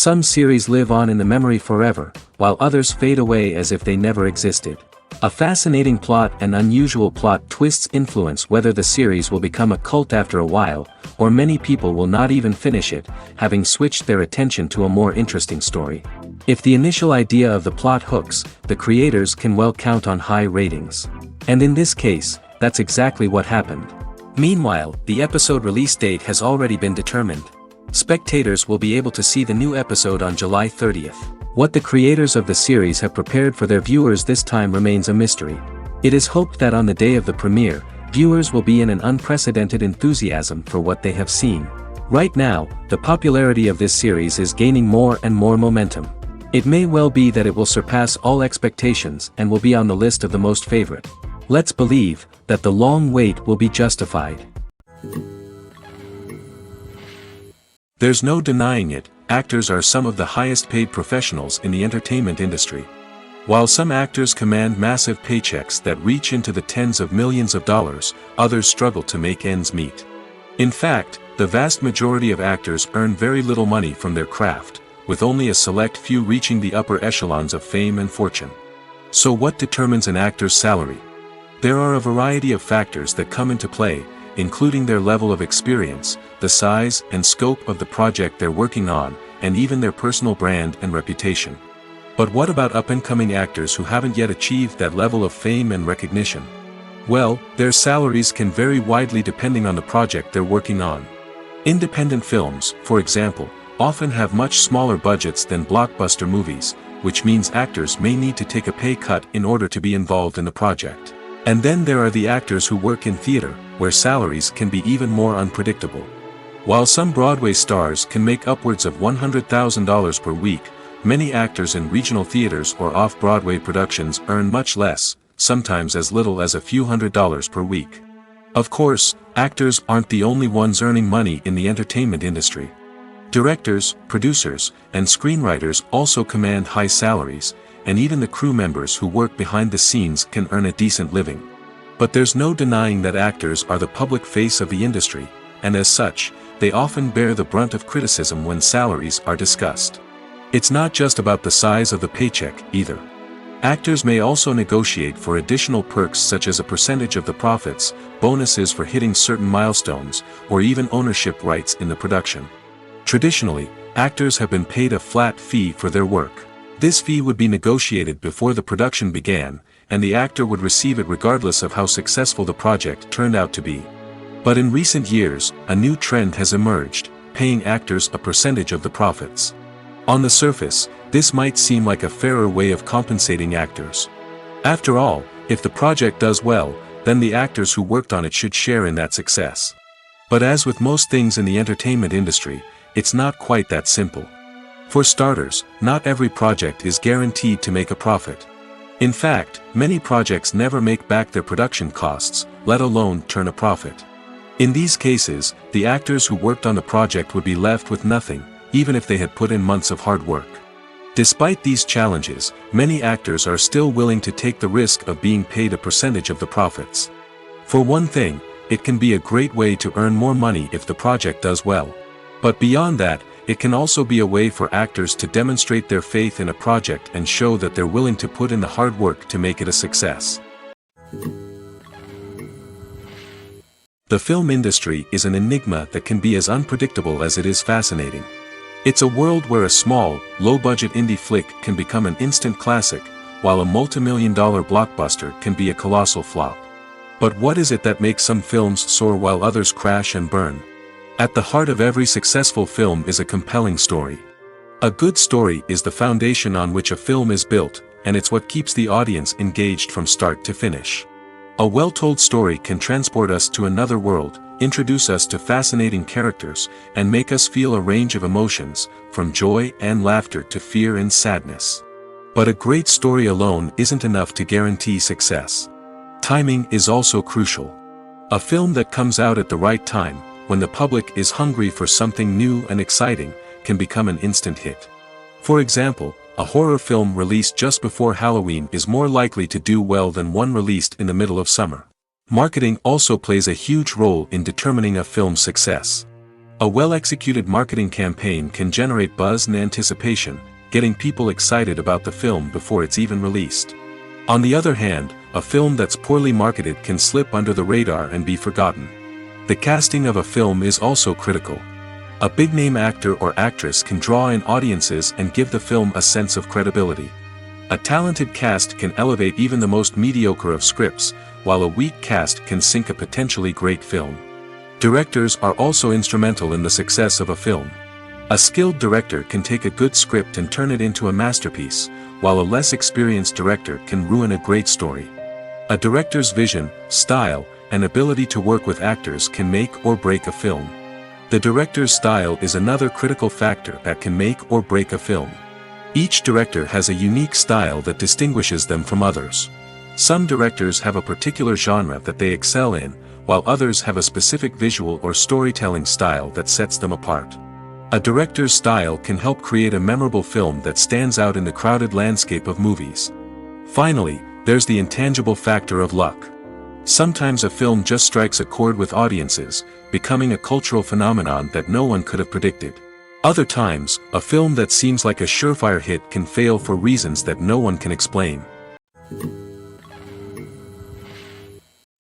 Some series live on in the memory forever, while others fade away as if they never existed. A fascinating plot and unusual plot twists influence whether the series will become a cult after a while, or many people will not even finish it, having switched their attention to a more interesting story. If the initial idea of the plot hooks, the creators can well count on high ratings. And in this case, that's exactly what happened. Meanwhile, the episode release date has already been determined. Spectators will be able to see the new episode on July 30th. What the creators of the series have prepared for their viewers this time remains a mystery. It is hoped that on the day of the premiere, viewers will be in an unprecedented enthusiasm for what they have seen. Right now, the popularity of this series is gaining more and more momentum. It may well be that it will surpass all expectations and will be on the list of the most favorite. Let's believe that the long wait will be justified. There's no denying it, actors are some of the highest paid professionals in the entertainment industry. While some actors command massive paychecks that reach into the tens of millions of dollars, others struggle to make ends meet. In fact, the vast majority of actors earn very little money from their craft, with only a select few reaching the upper echelons of fame and fortune. So what determines an actor's salary? There are a variety of factors that come into play, including their level of experience, the size and scope of the project they're working on, and even their personal brand and reputation. But what about up-and-coming actors who haven't yet achieved that level of fame and recognition? Well, their salaries can vary widely depending on the project they're working on. Independent films, for example, often have much smaller budgets than blockbuster movies, which means actors may need to take a pay cut in order to be involved in the project. And then there are the actors who work in theater, where salaries can be even more unpredictable. While some Broadway stars can make upwards of $100,000 per week, many actors in regional theaters or off-Broadway productions earn much less, sometimes as little as a few $100s per week. Of course, actors aren't the only ones earning money in the entertainment industry. Directors, producers, and screenwriters also command high salaries, and even the crew members who work behind the scenes can earn a decent living. But there's no denying that actors are the public face of the industry, and as such, they often bear the brunt of criticism when salaries are discussed. It's not just about the size of the paycheck, either. Actors may also negotiate for additional perks such as a percentage of the profits, bonuses for hitting certain milestones, or even ownership rights in the production. Traditionally, actors have been paid a flat fee for their work. This fee would be negotiated before the production began, and the actor would receive it regardless of how successful the project turned out to be. But in recent years, a new trend has emerged, paying actors a percentage of the profits. On the surface, this might seem like a fairer way of compensating actors. After all, if the project does well, then the actors who worked on it should share in that success. But as with most things in the entertainment industry, it's not quite that simple. For starters, not every project is guaranteed to make a profit. In fact, many projects never make back their production costs, let alone turn a profit. In these cases, the actors who worked on the project would be left with nothing, even if they had put in months of hard work. Despite these challenges, many actors are still willing to take the risk of being paid a percentage of the profits. For one thing, it can be a great way to earn more money if the project does well. But beyond that, it can also be a way for actors to demonstrate their faith in a project and show that they're willing to put in the hard work to make it a success. The film industry is an enigma that can be as unpredictable as it is fascinating. It's a world where a small, low-budget indie flick can become an instant classic, while a multi-million-dollar blockbuster can be a colossal flop. But what is it that makes some films soar while others crash and burn? At the heart of every successful film is a compelling story. A good story is the foundation on which a film is built, and it's what keeps the audience engaged from start to finish. A well-told story can transport us to another world, introduce us to fascinating characters, and make us feel a range of emotions, from joy and laughter to fear and sadness. But a great story alone isn't enough to guarantee success. Timing is also crucial. A film that comes out at the right time, when the public is hungry for something new and exciting, can become an instant hit. For example, a horror film released just before Halloween is more likely to do well than one released in the middle of summer. Marketing also plays a huge role in determining a film's success. A well-executed marketing campaign can generate buzz and anticipation, getting people excited about the film before it's even released. On the other hand, a film that's poorly marketed can slip under the radar and be forgotten. The casting of a film is also critical. A big-name actor or actress can draw in audiences and give the film a sense of credibility. A talented cast can elevate even the most mediocre of scripts, while a weak cast can sink a potentially great film. Directors are also instrumental in the success of a film. A skilled director can take a good script and turn it into a masterpiece, while a less experienced director can ruin a great story. A director's vision, style, and ability to work with actors can make or break a film. The director's style is another critical factor that can make or break a film. Each director has a unique style that distinguishes them from others. Some directors have a particular genre that they excel in, while others have a specific visual or storytelling style that sets them apart. A director's style can help create a memorable film that stands out in the crowded landscape of movies. Finally, there's the intangible factor of luck. Sometimes a film just strikes a chord with audiences, becoming a cultural phenomenon that no one could have predicted. Other times, a film that seems like a surefire hit can fail for reasons that no one can explain.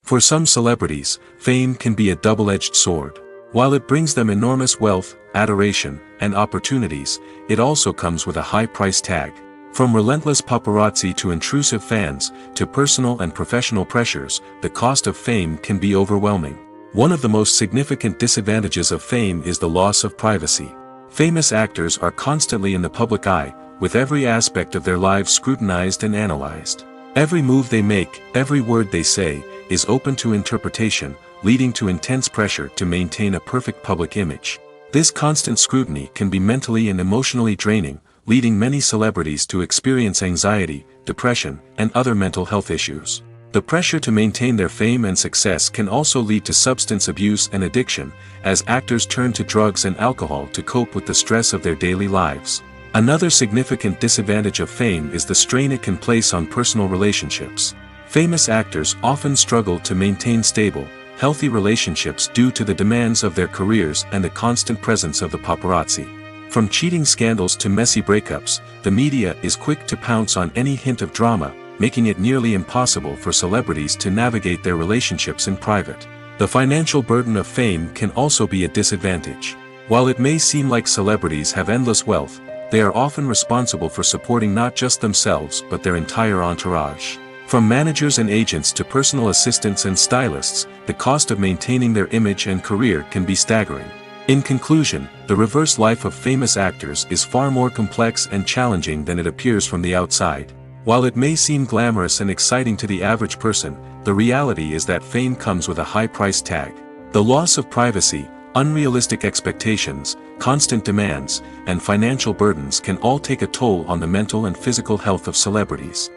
For some celebrities, fame can be a double-edged sword. While it brings them enormous wealth, adoration, and opportunities, it also comes with a high price tag. From relentless paparazzi to intrusive fans, to personal and professional pressures, the cost of fame can be overwhelming. One of the most significant disadvantages of fame is the loss of privacy. Famous actors are constantly in the public eye, with every aspect of their lives scrutinized and analyzed. Every move they make, every word they say, is open to interpretation, leading to intense pressure to maintain a perfect public image. This constant scrutiny can be mentally and emotionally draining, leading many celebrities to experience anxiety, depression, and other mental health issues. The pressure to maintain their fame and success can also lead to substance abuse and addiction, as actors turn to drugs and alcohol to cope with the stress of their daily lives. Another significant disadvantage of fame is the strain it can place on personal relationships. Famous actors often struggle to maintain stable, healthy relationships due to the demands of their careers and the constant presence of the paparazzi. From cheating scandals to messy breakups, the media is quick to pounce on any hint of drama, making it nearly impossible for celebrities to navigate their relationships in private. The financial burden of fame can also be a disadvantage. While it may seem like celebrities have endless wealth, they are often responsible for supporting not just themselves but their entire entourage. From managers and agents to personal assistants and stylists, the cost of maintaining their image and career can be staggering. In conclusion, the reverse life of famous actors is far more complex and challenging than it appears from the outside. While it may seem glamorous and exciting to the average person, the reality is that fame comes with a high price tag. The loss of privacy, unrealistic expectations, constant demands, and financial burdens can all take a toll on the mental and physical health of celebrities.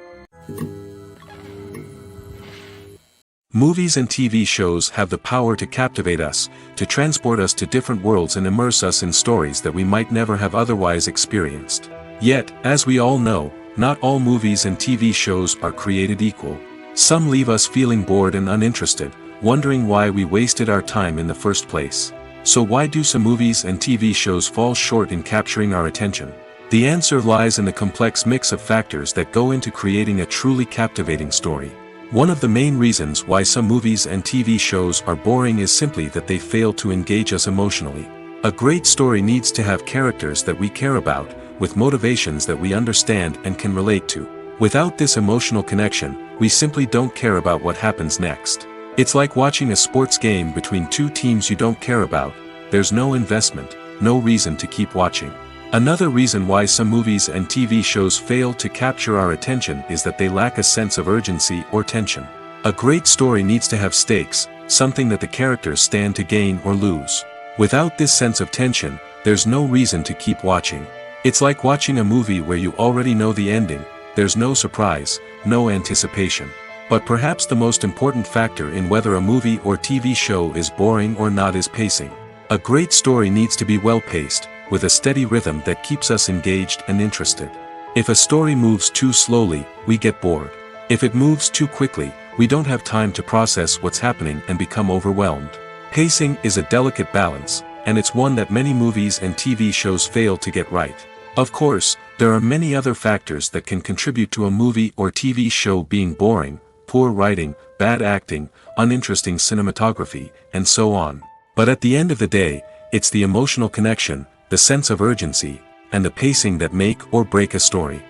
Movies and TV shows have the power to captivate us, to transport us to different worlds and immerse us in stories that we might never have otherwise experienced. Yet, as we all know, not all movies and TV shows are created equal. Some leave us feeling bored and uninterested, wondering why we wasted our time in the first place. So why do some movies and TV shows fall short in capturing our attention? The answer lies in the complex mix of factors that go into creating a truly captivating story. One of the main reasons why some movies and TV shows are boring is simply that they fail to engage us emotionally. A great story needs to have characters that we care about, with motivations that we understand and can relate to. Without this emotional connection, we simply don't care about what happens next. It's like watching a sports game between two teams you don't care about. There's no investment, no reason to keep watching. Another reason why some movies and TV shows fail to capture our attention is that they lack a sense of urgency or tension. A great story needs to have stakes, something that the characters stand to gain or lose. Without this sense of tension, there's no reason to keep watching. It's like watching a movie where you already know the ending, there's no surprise, no anticipation. But perhaps the most important factor in whether a movie or TV show is boring or not is pacing. A great story needs to be well-paced, with a steady rhythm that keeps us engaged and interested. If a story moves too slowly, we get bored. If it moves too quickly, we don't have time to process what's happening and become overwhelmed. Pacing is a delicate balance, and it's one that many movies and TV shows fail to get right. Of course, there are many other factors that can contribute to a movie or TV show being boring: poor writing, bad acting, uninteresting cinematography, and so on. But at the end of the day, it's the emotional connection, the sense of urgency, and the pacing that make or break a story.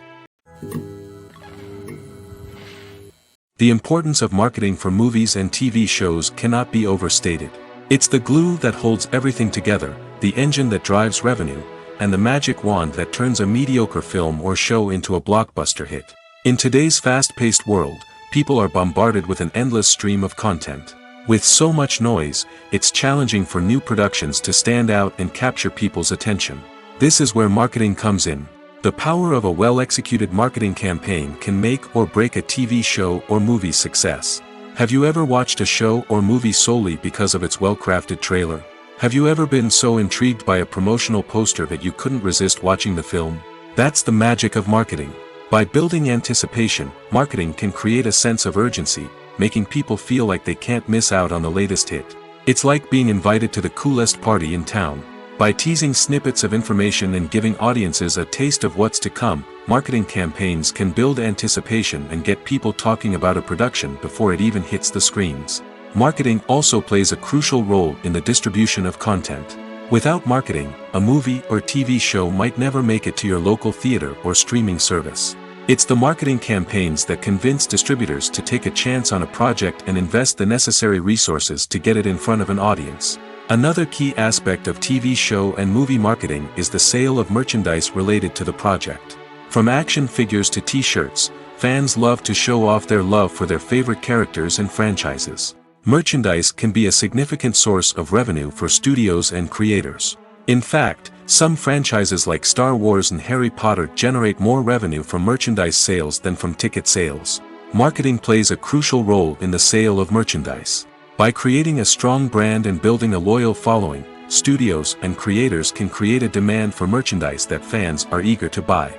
The importance of marketing for movies and TV shows cannot be overstated. It's the glue that holds everything together, the engine that drives revenue, and the magic wand that turns a mediocre film or show into a blockbuster hit. In today's fast-paced world, people are bombarded with an endless stream of content. With so much noise, it's challenging for new productions to stand out and capture people's attention. This is where marketing comes in. The power of a well-executed marketing campaign can make or break a TV show or movie's success. Have you ever watched a show or movie solely because of its well-crafted trailer? Have you ever been so intrigued by a promotional poster that you couldn't resist watching the film? That's the magic of marketing. By building anticipation, marketing can create a sense of urgency, making people feel like they can't miss out on the latest hit. It's like being invited to the coolest party in town. By teasing snippets of information and giving audiences a taste of what's to come, marketing campaigns can build anticipation and get people talking about a production before it even hits the screens. Marketing also plays a crucial role in the distribution of content. Without marketing, a movie or TV show might never make it to your local theater or streaming service. It's the marketing campaigns that convince distributors to take a chance on a project and invest the necessary resources to get it in front of an audience. Another key aspect of TV show and movie marketing is the sale of merchandise related to the project. From action figures to t-shirts, fans love to show off their love for their favorite characters and franchises. Merchandise can be a significant source of revenue for studios and creators. In fact, some franchises like Star Wars and Harry Potter generate more revenue from merchandise sales than from ticket sales. Marketing plays a crucial role in the sale of merchandise. By creating a strong brand and building a loyal following, studios and creators can create a demand for merchandise that fans are eager to buy.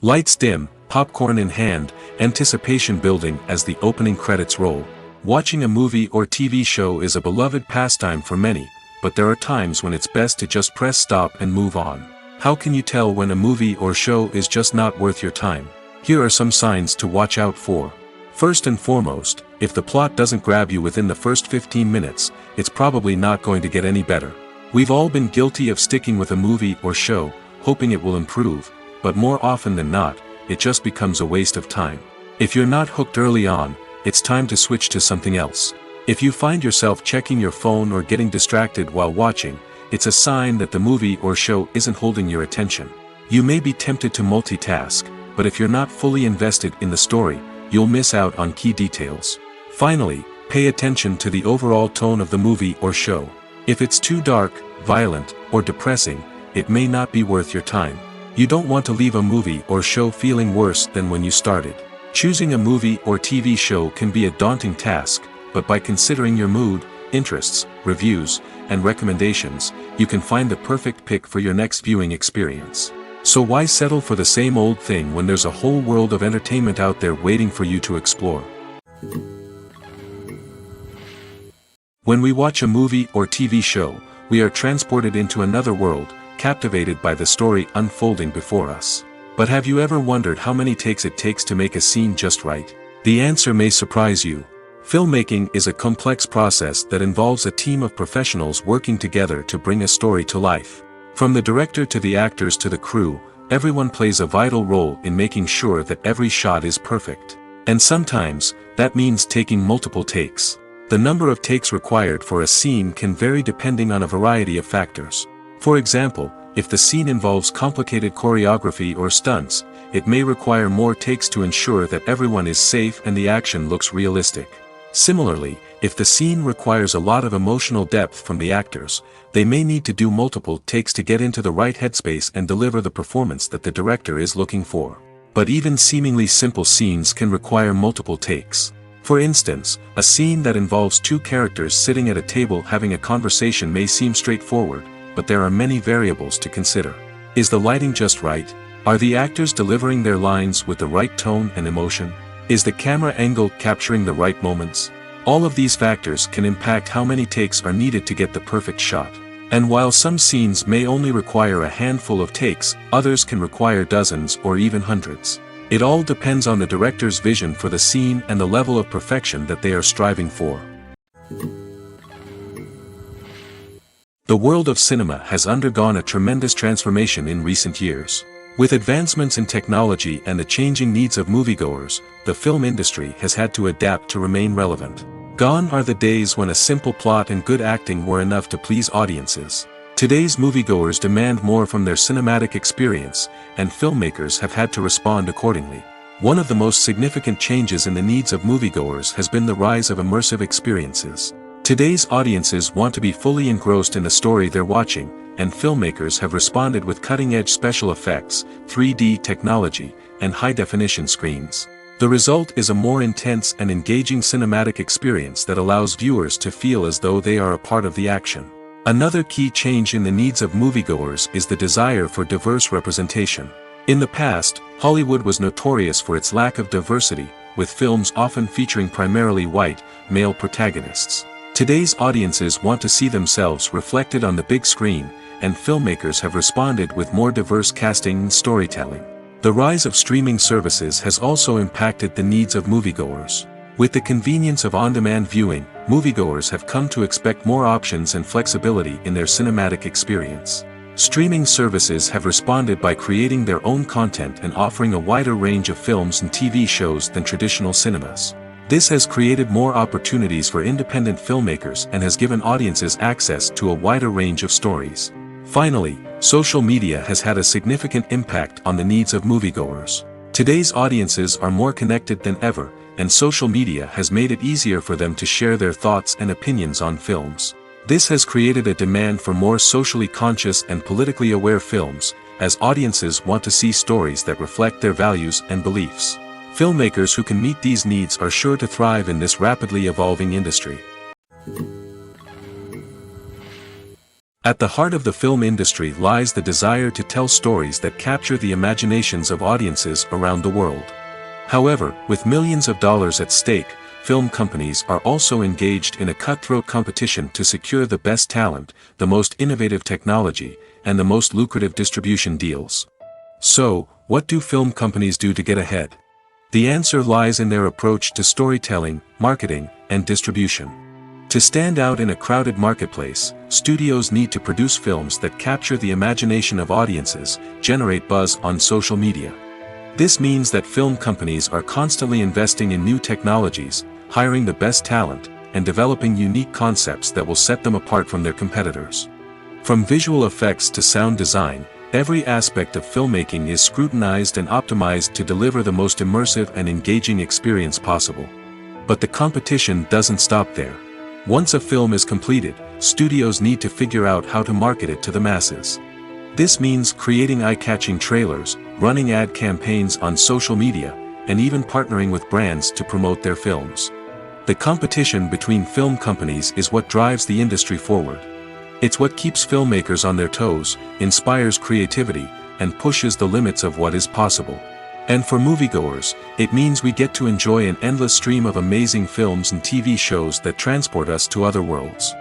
Lights dim, popcorn in hand, anticipation building as the opening credits roll. Watching a movie or TV show is a beloved pastime for many, but there are times when it's best to just press stop and move on. How can you tell when a movie or show is just not worth your time? Here are some signs to watch out for. First and foremost, if the plot doesn't grab you within the first 15 minutes, it's probably not going to get any better. We've all been guilty of sticking with a movie or show, hoping it will improve, but more often than not, it just becomes a waste of time. If you're not hooked early on, it's time to switch to something else. If you find yourself checking your phone or getting distracted while watching, it's a sign that the movie or show isn't holding your attention. You may be tempted to multitask, but if you're not fully invested in the story, you'll miss out on key details. Finally, pay attention to the overall tone of the movie or show. If it's too dark, violent, or depressing, it may not be worth your time. You don't want to leave a movie or show feeling worse than when you started. Choosing a movie or TV show can be a daunting task, but by considering your mood, interests, reviews, and recommendations, you can find the perfect pick for your next viewing experience. So why settle for the same old thing when there's a whole world of entertainment out there waiting for you to explore? When we watch a movie or TV show, we are transported into another world, captivated by the story unfolding before us. But have you ever wondered how many takes it takes to make a scene just right? The answer may surprise you. Filmmaking is a complex process that involves a team of professionals working together to bring a story to life. From the director to the actors to the crew, everyone plays a vital role in making sure that every shot is perfect. And sometimes, that means taking multiple takes. The number of takes required for a scene can vary depending on a variety of factors. For example, if the scene involves complicated choreography or stunts, it may require more takes to ensure that everyone is safe and the action looks realistic. Similarly, if the scene requires a lot of emotional depth from the actors, they may need to do multiple takes to get into the right headspace and deliver the performance that the director is looking for. But even seemingly simple scenes can require multiple takes. For instance, a scene that involves two characters sitting at a table having a conversation may seem straightforward, but there are many variables to consider. Is the lighting just right? Are the actors delivering their lines with the right tone and emotion? Is the camera angle capturing the right moments? All of these factors can impact how many takes are needed to get the perfect shot. And while some scenes may only require a handful of takes, others can require dozens or even hundreds. It all depends on the director's vision for the scene and the level of perfection that they are striving for. The world of cinema has undergone a tremendous transformation in recent years. With advancements in technology and the changing needs of moviegoers, the film industry has had to adapt to remain relevant. Gone are the days when a simple plot and good acting were enough to please audiences. Today's moviegoers demand more from their cinematic experience, and filmmakers have had to respond accordingly. One of the most significant changes in the needs of moviegoers has been the rise of immersive experiences. Today's audiences want to be fully engrossed in the story they're watching, and filmmakers have responded with cutting-edge special effects, 3D technology, and high-definition screens. The result is a more intense and engaging cinematic experience that allows viewers to feel as though they are a part of the action. Another key change in the needs of moviegoers is the desire for diverse representation. In the past, Hollywood was notorious for its lack of diversity, with films often featuring primarily white, male protagonists. Today's audiences want to see themselves reflected on the big screen, and filmmakers have responded with more diverse casting and storytelling. The rise of streaming services has also impacted the needs of moviegoers. With the convenience of on-demand viewing, moviegoers have come to expect more options and flexibility in their cinematic experience. Streaming services have responded by creating their own content and offering a wider range of films and TV shows than traditional cinemas. This has created more opportunities for independent filmmakers and has given audiences access to a wider range of stories. Finally, social media has had a significant impact on the needs of moviegoers. Today's audiences are more connected than ever, and social media has made it easier for them to share their thoughts and opinions on films. This has created a demand for more socially conscious and politically aware films, as audiences want to see stories that reflect their values and beliefs. Filmmakers who can meet these needs are sure to thrive in this rapidly evolving industry. At the heart of the film industry lies the desire to tell stories that capture the imaginations of audiences around the world. However, with millions of dollars at stake, film companies are also engaged in a cutthroat competition to secure the best talent, the most innovative technology, and the most lucrative distribution deals. So, what do film companies do to get ahead? The answer lies in their approach to storytelling, marketing, and distribution. To stand out in a crowded marketplace, studios need to produce films that capture the imagination of audiences, generate buzz on social media. This means that film companies are constantly investing in new technologies, hiring the best talent, and developing unique concepts that will set them apart from their competitors. From visual effects to sound design, every aspect of filmmaking is scrutinized and optimized to deliver the most immersive and engaging experience possible. But the competition doesn't stop there. Once a film is completed, studios need to figure out how to market it to the masses. This means creating eye-catching trailers, running ad campaigns on social media, and even partnering with brands to promote their films. The competition between film companies is what drives the industry forward. It's what keeps filmmakers on their toes, inspires creativity, and pushes the limits of what is possible. And for moviegoers, it means we get to enjoy an endless stream of amazing films and TV shows that transport us to other worlds.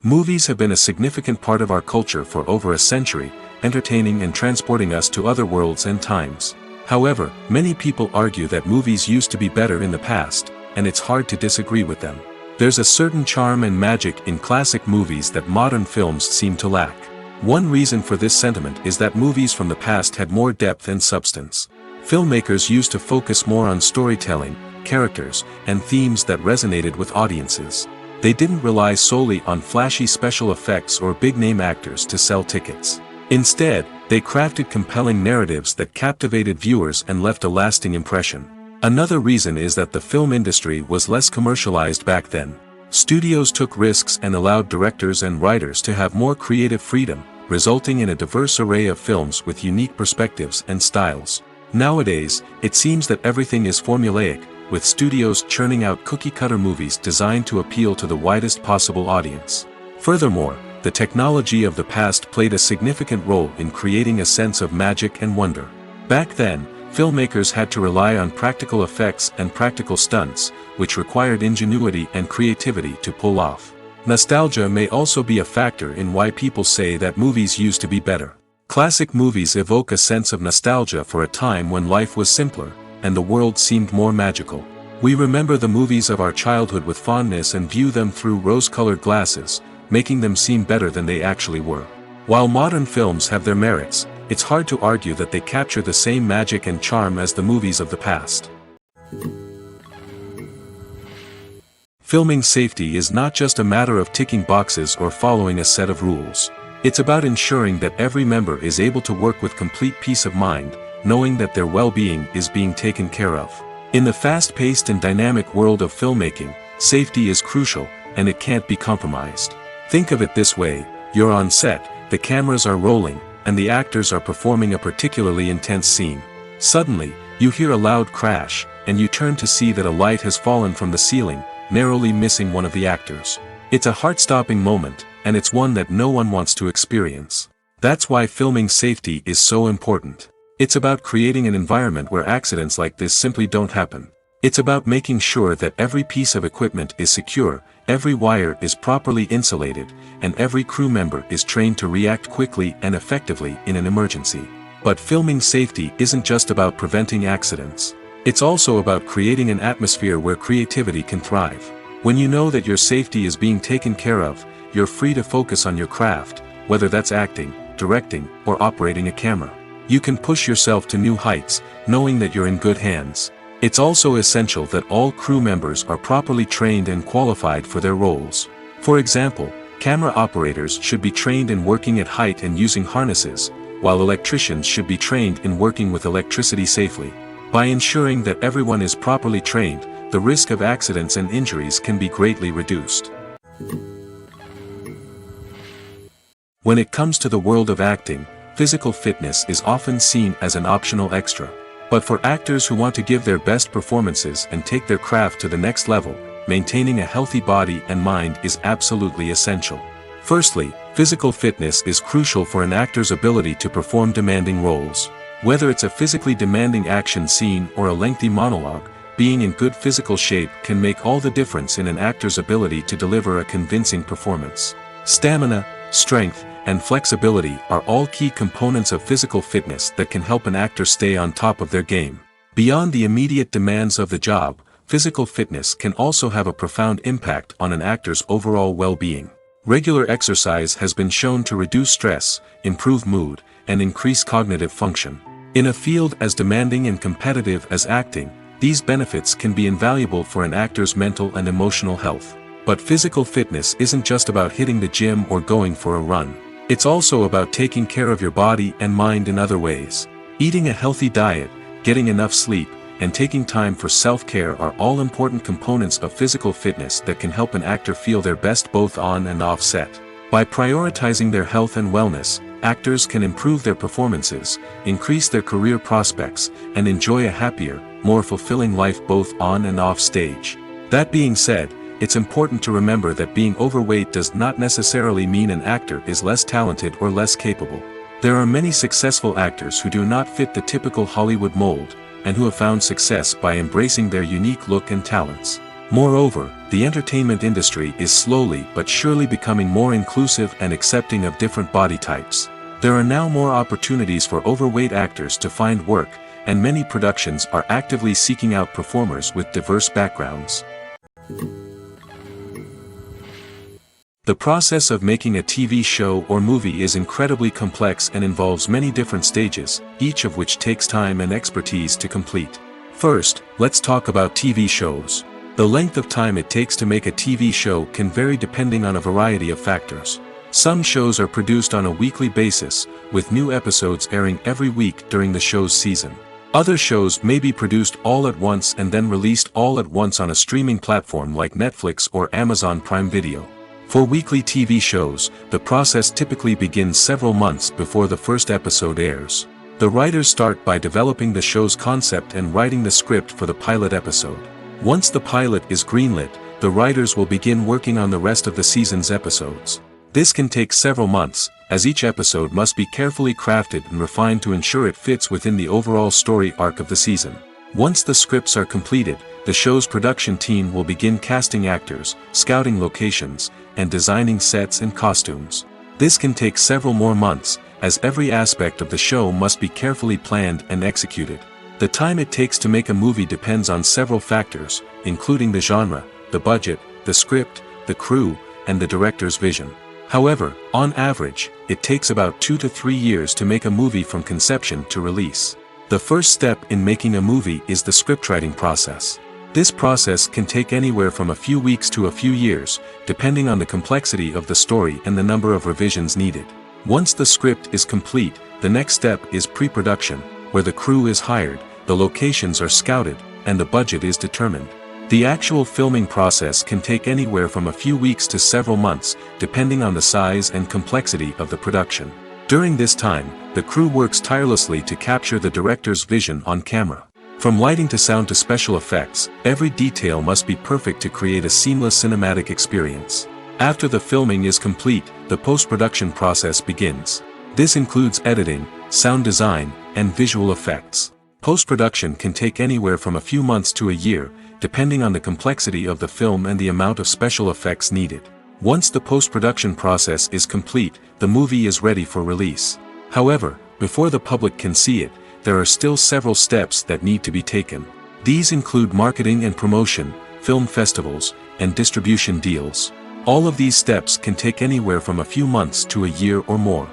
Movies have been a significant part of our culture for over a century, entertaining and transporting us to other worlds and times. However, many people argue that movies used to be better in the past, and it's hard to disagree with them. There's a certain charm and magic in classic movies that modern films seem to lack. One reason for this sentiment is that movies from the past had more depth and substance. Filmmakers used to focus more on storytelling, characters, and themes that resonated with audiences. They didn't rely solely on flashy special effects or big-name actors to sell tickets. Instead, they crafted compelling narratives that captivated viewers and left a lasting impression. Another reason is that the film industry was less commercialized back then. Studios took risks and allowed directors and writers to have more creative freedom, resulting in a diverse array of films with unique perspectives and styles. Nowadays, it seems that everything is formulaic, with studios churning out cookie-cutter movies designed to appeal to the widest possible audience. Furthermore, the technology of the past played a significant role in creating a sense of magic and wonder. Back then, filmmakers had to rely on practical effects and practical stunts, which required ingenuity and creativity to pull off. Nostalgia may also be a factor in why people say that movies used to be better. Classic movies evoke a sense of nostalgia for a time when life was simpler, and the world seemed more magical. We remember the movies of our childhood with fondness and view them through rose-colored glasses, making them seem better than they actually were. While modern films have their merits, it's hard to argue that they capture the same magic and charm as the movies of the past. Filming safety is not just a matter of ticking boxes or following a set of rules. It's about ensuring that every member is able to work with complete peace of mind, knowing that their well-being is being taken care of. In the fast-paced and dynamic world of filmmaking, safety is crucial, and it can't be compromised. Think of it this way: you're on set, the cameras are rolling, and the actors are performing a particularly intense scene. Suddenly, you hear a loud crash, and you turn to see that a light has fallen from the ceiling, narrowly missing one of the actors. It's a heart-stopping moment, and it's one that no one wants to experience. That's why filming safety is so important. It's about creating an environment where accidents like this simply don't happen. It's about making sure that every piece of equipment is secure, every wire is properly insulated, and every crew member is trained to react quickly and effectively in an emergency. But filming safety isn't just about preventing accidents. It's also about creating an atmosphere where creativity can thrive. When you know that your safety is being taken care of, you're free to focus on your craft, whether that's acting, directing, or operating a camera. You can push yourself to new heights, knowing that you're in good hands. It's also essential that all crew members are properly trained and qualified for their roles. For example, camera operators should be trained in working at height and using harnesses, while electricians should be trained in working with electricity safely. By ensuring that everyone is properly trained, the risk of accidents and injuries can be greatly reduced. When it comes to the world of acting, physical fitness is often seen as an optional extra. But for actors who want to give their best performances and take their craft to the next level, maintaining a healthy body and mind is absolutely essential. Firstly, physical fitness is crucial for an actor's ability to perform demanding roles. Whether it's a physically demanding action scene or a lengthy monologue, being in good physical shape can make all the difference in an actor's ability to deliver a convincing performance. Stamina, strength, and flexibility are all key components of physical fitness that can help an actor stay on top of their game. Beyond the immediate demands of the job, physical fitness can also have a profound impact on an actor's overall well-being. Regular exercise has been shown to reduce stress, improve mood, and increase cognitive function. In a field as demanding and competitive as acting, these benefits can be invaluable for an actor's mental and emotional health. But physical fitness isn't just about hitting the gym or going for a run. It's also about taking care of your body and mind in other ways. Eating a healthy diet, getting enough sleep, and taking time for self-care are all important components of physical fitness that can help an actor feel their best both on and off set. By prioritizing their health and wellness, actors can improve their performances, increase their career prospects, and enjoy a happier, more fulfilling life both on and off stage. That being said, it's important to remember that being overweight does not necessarily mean an actor is less talented or less capable. There are many successful actors who do not fit the typical Hollywood mold, and who have found success by embracing their unique look and talents. Moreover, the entertainment industry is slowly but surely becoming more inclusive and accepting of different body types. There are now more opportunities for overweight actors to find work, and many productions are actively seeking out performers with diverse backgrounds. The process of making a TV show or movie is incredibly complex and involves many different stages, each of which takes time and expertise to complete. First, let's talk about TV shows. The length of time it takes to make a TV show can vary depending on a variety of factors. Some shows are produced on a weekly basis, with new episodes airing every week during the show's season. Other shows may be produced all at once and then released all at once on a streaming platform like Netflix or Amazon Prime Video. For weekly TV shows, the process typically begins several months before the first episode airs. The writers start by developing the show's concept and writing the script for the pilot episode. Once the pilot is greenlit, the writers will begin working on the rest of the season's episodes. This can take several months, as each episode must be carefully crafted and refined to ensure it fits within the overall story arc of the season. Once the scripts are completed, the show's production team will begin casting actors, scouting locations, and designing sets and costumes. This can take several more months, as every aspect of the show must be carefully planned and executed. The time it takes to make a movie depends on several factors, including the genre, the budget, the script, the crew, and the director's vision. However, on average, it takes about 2 to 3 years to make a movie from conception to release. The first step in making a movie is the scriptwriting process. This process can take anywhere from a few weeks to a few years, depending on the complexity of the story and the number of revisions needed. Once the script is complete, the next step is pre-production, where the crew is hired, the locations are scouted, and the budget is determined. The actual filming process can take anywhere from a few weeks to several months, depending on the size and complexity of the production. During this time, the crew works tirelessly to capture the director's vision on camera. From lighting to sound to special effects, every detail must be perfect to create a seamless cinematic experience. After the filming is complete, the post-production process begins. This includes editing, sound design, and visual effects. Post-production can take anywhere from a few months to a year, depending on the complexity of the film and the amount of special effects needed. Once the post-production process is complete, the movie is ready for release. However, before the public can see it, there are still several steps that need to be taken. These include marketing and promotion, film festivals, and distribution deals. All of these steps can take anywhere from a few months to a year or more.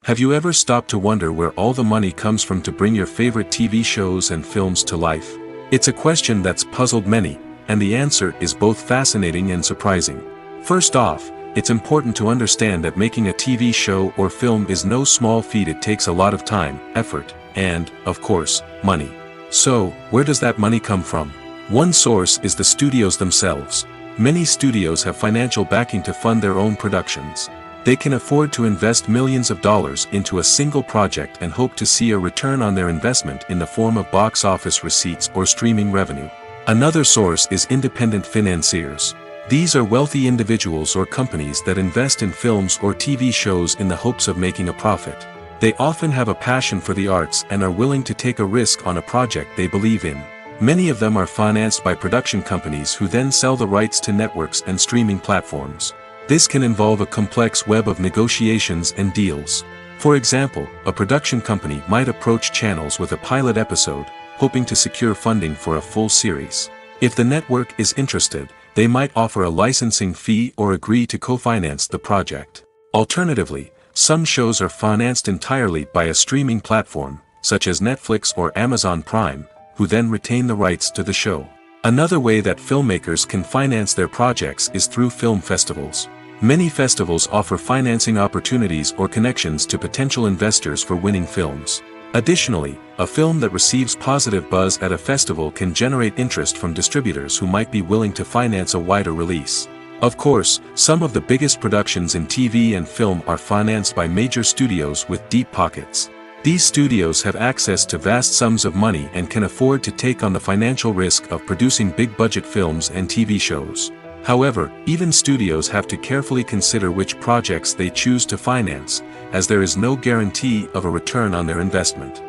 Have you ever stopped to wonder where all the money comes from to bring your favorite TV shows and films to life? It's a question that's puzzled many, and the answer is both fascinating and surprising. First off, it's important to understand that making a TV show or film is no small feat. It takes a lot of time, effort, and, of course, money. So, where does that money come from? One source is the studios themselves. Many studios have financial backing to fund their own productions. They can afford to invest millions of dollars into a single project and hope to see a return on their investment in the form of box office receipts or streaming revenue. Another source is independent financiers. These are wealthy individuals or companies that invest in films or TV shows in the hopes of making a profit. They often have a passion for the arts and are willing to take a risk on a project they believe in. Many of them are financed by production companies who then sell the rights to networks and streaming platforms. This can involve a complex web of negotiations and deals. For example, a production company might approach channels with a pilot episode, hoping to secure funding for a full series. If the network is interested, they might offer a licensing fee or agree to co-finance the project. Alternatively, some shows are financed entirely by a streaming platform, such as Netflix or Amazon Prime, who then retain the rights to the show. Another way that filmmakers can finance their projects is through film festivals. Many festivals offer financing opportunities or connections to potential investors for winning films. Additionally, a film that receives positive buzz at a festival can generate interest from distributors who might be willing to finance a wider release. Of course, some of the biggest productions in TV and film are financed by major studios with deep pockets. These studios have access to vast sums of money and can afford to take on the financial risk of producing big-budget films and TV shows. However, even studios have to carefully consider which projects they choose to finance, as there is no guarantee of a return on their investment.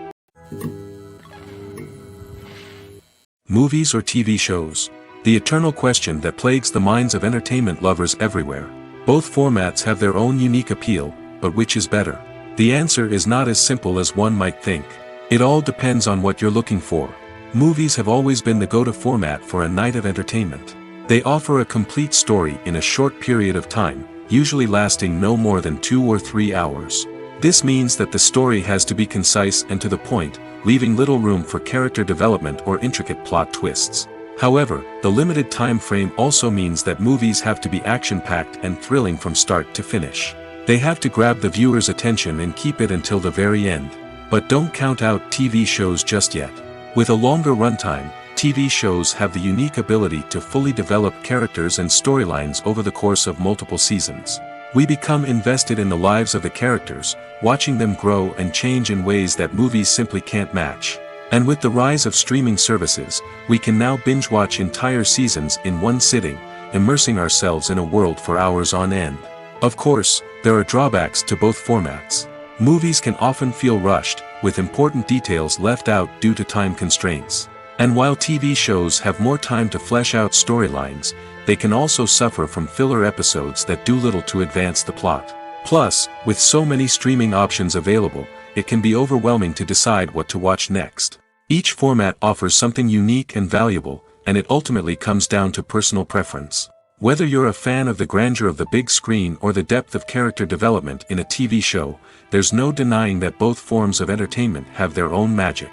Movies or TV shows? The eternal question that plagues the minds of entertainment lovers everywhere. Both formats have their own unique appeal, but which is better? The answer is not as simple as one might think. It all depends on what you're looking for. Movies have always been the go-to format for a night of entertainment. They offer a complete story in a short period of time, usually lasting no more than 2 or 3 hours. This means that the story has to be concise and to the point, leaving little room for character development or intricate plot twists. However, the limited time frame also means that movies have to be action-packed and thrilling from start to finish. They have to grab the viewer's attention and keep it until the very end. But don't count out TV shows just yet. With a longer runtime, TV shows have the unique ability to fully develop characters and storylines over the course of multiple seasons. We become invested in the lives of the characters, watching them grow and change in ways that movies simply can't match. And with the rise of streaming services, we can now binge-watch entire seasons in one sitting, immersing ourselves in a world for hours on end. Of course, there are drawbacks to both formats. Movies can often feel rushed, with important details left out due to time constraints. And while TV shows have more time to flesh out storylines, they can also suffer from filler episodes that do little to advance the plot. Plus, with so many streaming options available, it can be overwhelming to decide what to watch next. Each format offers something unique and valuable, and it ultimately comes down to personal preference. Whether you're a fan of the grandeur of the big screen or the depth of character development in a TV show, there's no denying that both forms of entertainment have their own magic.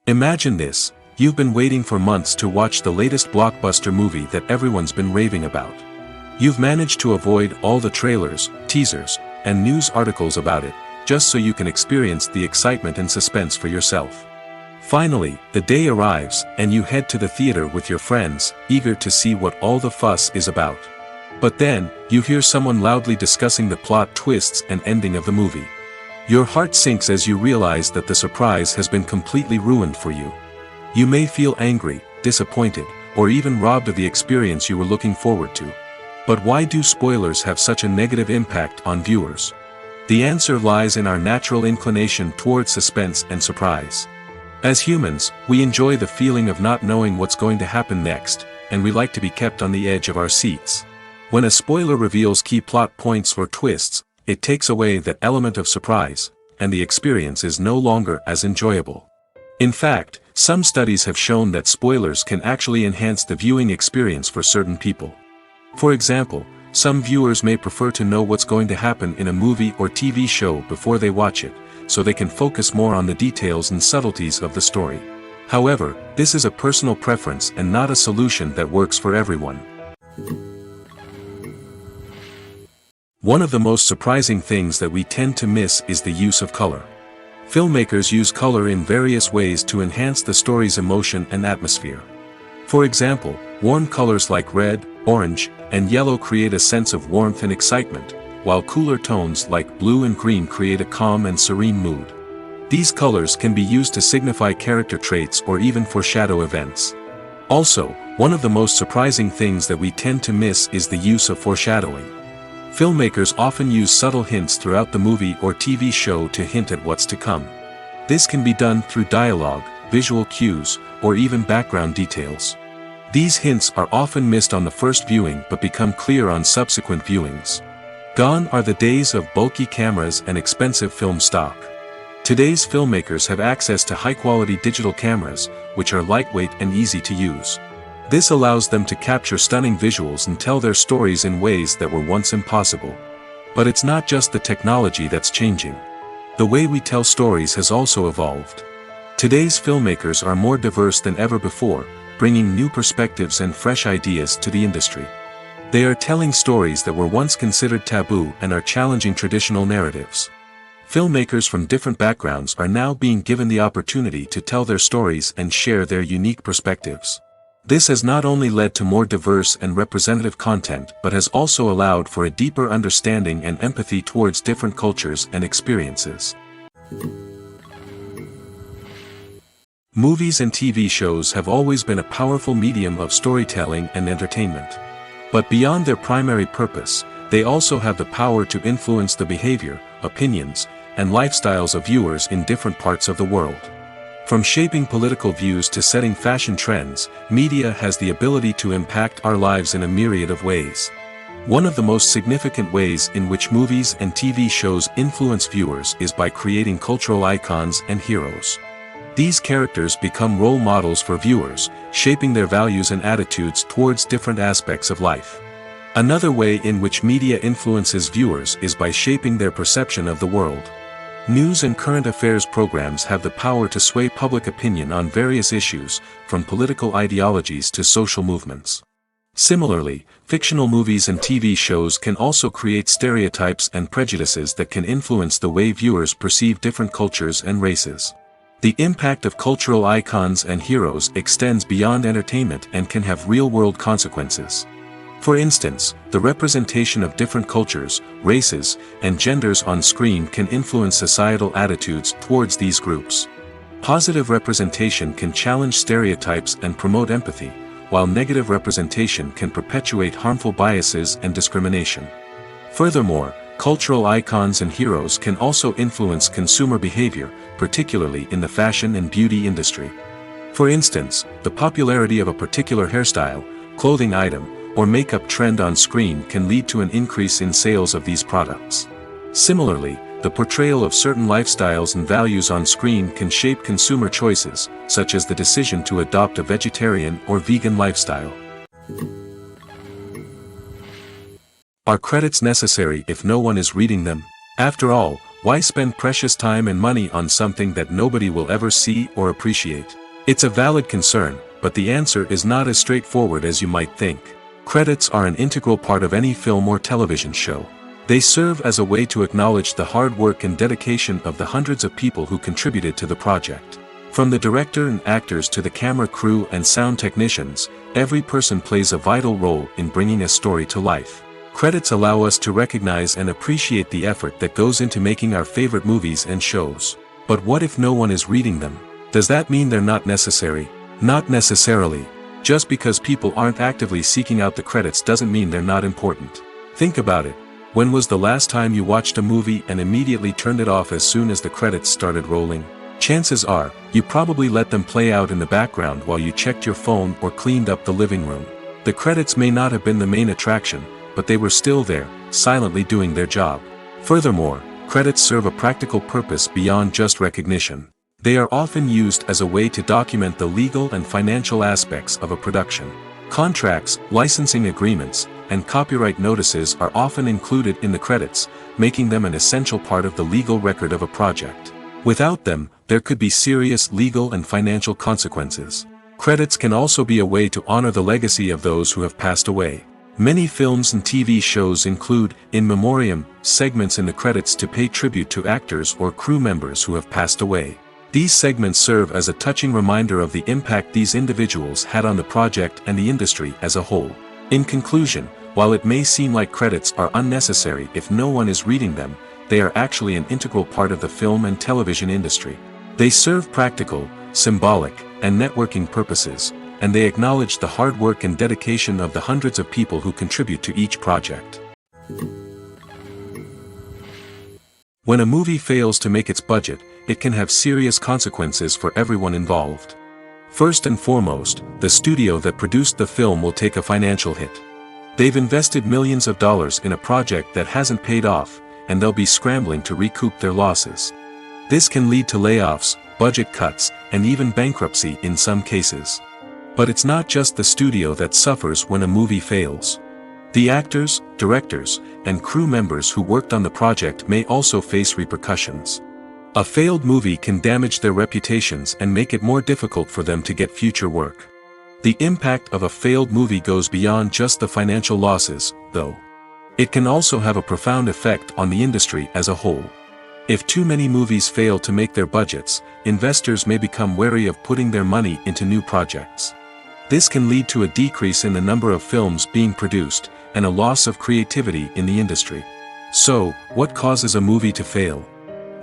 Imagine this: you've been waiting for months to watch the latest blockbuster movie that everyone's been raving about. You've managed to avoid all the trailers, teasers, and news articles about it, just so you can experience the excitement and suspense for yourself. Finally, the day arrives, and you head to the theater with your friends, eager to see what all the fuss is about. But then, you hear someone loudly discussing the plot twists and ending of the movie. Your heart sinks as you realize that the surprise has been completely ruined for you. You may feel angry, disappointed, or even robbed of the experience you were looking forward to. But why do spoilers have such a negative impact on viewers? The answer lies in our natural inclination toward suspense and surprise. As humans, we enjoy the feeling of not knowing what's going to happen next, and we like to be kept on the edge of our seats. When a spoiler reveals key plot points or twists, it takes away that element of surprise, and the experience is no longer as enjoyable. In fact, some studies have shown that spoilers can actually enhance the viewing experience for certain people. For example, some viewers may prefer to know what's going to happen in a movie or TV show before they watch it, so they can focus more on the details and subtleties of the story. However, this is a personal preference and not a solution that works for everyone. One of the most surprising things that we tend to miss is the use of color. Filmmakers use color in various ways to enhance the story's emotion and atmosphere. For example, warm colors like red, orange, and yellow create a sense of warmth and excitement, while cooler tones like blue and green create a calm and serene mood. These colors can be used to signify character traits or even foreshadow events. Also, one of the most surprising things that we tend to miss is the use of foreshadowing. Filmmakers often use subtle hints throughout the movie or TV show to hint at what's to come. This can be done through dialogue, visual cues, or even background details. These hints are often missed on the first viewing but become clear on subsequent viewings. Gone are the days of bulky cameras and expensive film stock. Today's filmmakers have access to high-quality digital cameras, which are lightweight and easy to use. This allows them to capture stunning visuals and tell their stories in ways that were once impossible. But it's not just the technology that's changing. The way we tell stories has also evolved. Today's filmmakers are more diverse than ever before, bringing new perspectives and fresh ideas to the industry. They are telling stories that were once considered taboo and are challenging traditional narratives. Filmmakers from different backgrounds are now being given the opportunity to tell their stories and share their unique perspectives. This has not only led to more diverse and representative content but has also allowed for a deeper understanding and empathy towards different cultures and experiences. Movies and TV shows have always been a powerful medium of storytelling and entertainment. But beyond their primary purpose, they also have the power to influence the behavior, opinions, and lifestyles of viewers in different parts of the world. From shaping political views to setting fashion trends, media has the ability to impact our lives in a myriad of ways. One of the most significant ways in which movies and TV shows influence viewers is by creating cultural icons and heroes. These characters become role models for viewers, shaping their values and attitudes towards different aspects of life. Another way in which media influences viewers is by shaping their perception of the world. News and current affairs programs have the power to sway public opinion on various issues, from political ideologies to social movements. Similarly, fictional movies and TV shows can also create stereotypes and prejudices that can influence the way viewers perceive different cultures and races. The impact of cultural icons and heroes extends beyond entertainment and can have real-world consequences. For instance, the representation of different cultures, races, and genders on screen can influence societal attitudes towards these groups. Positive representation can challenge stereotypes and promote empathy, while negative representation can perpetuate harmful biases and discrimination. Furthermore, cultural icons and heroes can also influence consumer behavior, particularly in the fashion and beauty industry. For instance, the popularity of a particular hairstyle, clothing item, or makeup trend on screen can lead to an increase in sales of these products. Similarly, the portrayal of certain lifestyles and values on screen can shape consumer choices, such as the decision to adopt a vegetarian or vegan lifestyle. Are credits necessary if no one is reading them? After all, why spend precious time and money on something that nobody will ever see or appreciate? It's a valid concern, but the answer is not as straightforward as you might think. Credits are an integral part of any film or television show. They serve as a way to acknowledge the hard work and dedication of the hundreds of people who contributed to the project. From the director and actors to the camera crew and sound technicians, every person plays a vital role in bringing a story to life. Credits allow us to recognize and appreciate the effort that goes into making our favorite movies and shows. But what if no one is reading them? Does that mean they're not necessary? Not necessarily. Just because people aren't actively seeking out the credits doesn't mean they're not important. Think about it. When was the last time you watched a movie and immediately turned it off as soon as the credits started rolling? Chances are, you probably let them play out in the background while you checked your phone or cleaned up the living room. The credits may not have been the main attraction, but they were still there, silently doing their job. Furthermore, credits serve a practical purpose beyond just recognition. They are often used as a way to document the legal and financial aspects of a production. Contracts, licensing agreements, and copyright notices are often included in the credits, making them an essential part of the legal record of a project. Without them, there could be serious legal and financial consequences. Credits can also be a way to honor the legacy of those who have passed away. Many films and TV shows include, in memoriam, segments in the credits to pay tribute to actors or crew members who have passed away. These segments serve as a touching reminder of the impact these individuals had on the project and the industry as a whole. In conclusion, while it may seem like credits are unnecessary if no one is reading them, they are actually an integral part of the film and television industry. They serve practical, symbolic, and networking purposes, and they acknowledge the hard work and dedication of the hundreds of people who contribute to each project. When a movie fails to make its budget, it can have serious consequences for everyone involved. First and foremost, the studio that produced the film will take a financial hit. They've invested millions of dollars in a project that hasn't paid off, and they'll be scrambling to recoup their losses. This can lead to layoffs, budget cuts, and even bankruptcy in some cases. But it's not just the studio that suffers when a movie fails. The actors, directors, and crew members who worked on the project may also face repercussions. A failed movie can damage their reputations and make it more difficult for them to get future work. The impact of a failed movie goes beyond just the financial losses, though. It can also have a profound effect on the industry as a whole. If too many movies fail to make their budgets, investors may become wary of putting their money into new projects. This can lead to a decrease in the number of films being produced, and a loss of creativity in the industry. So, what causes a movie to fail?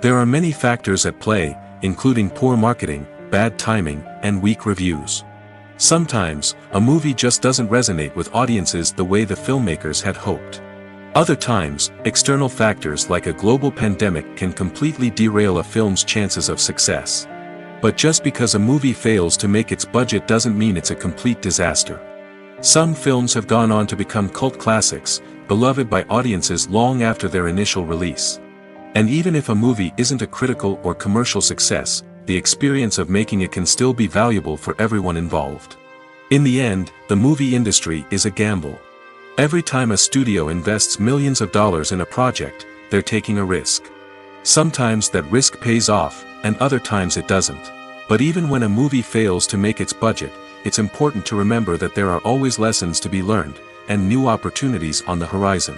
There are many factors at play, including poor marketing, bad timing, and weak reviews. Sometimes, a movie just doesn't resonate with audiences the way the filmmakers had hoped. Other times, external factors like a global pandemic can completely derail a film's chances of success. But just because a movie fails to make its budget doesn't mean it's a complete disaster. Some films have gone on to become cult classics, beloved by audiences long after their initial release. And even if a movie isn't a critical or commercial success, the experience of making it can still be valuable for everyone involved. In the end, the movie industry is a gamble. Every time a studio invests millions of dollars in a project, they're taking a risk. Sometimes that risk pays off, and other times it doesn't. But even when a movie fails to make its budget, it's important to remember that there are always lessons to be learned, and new opportunities on the horizon.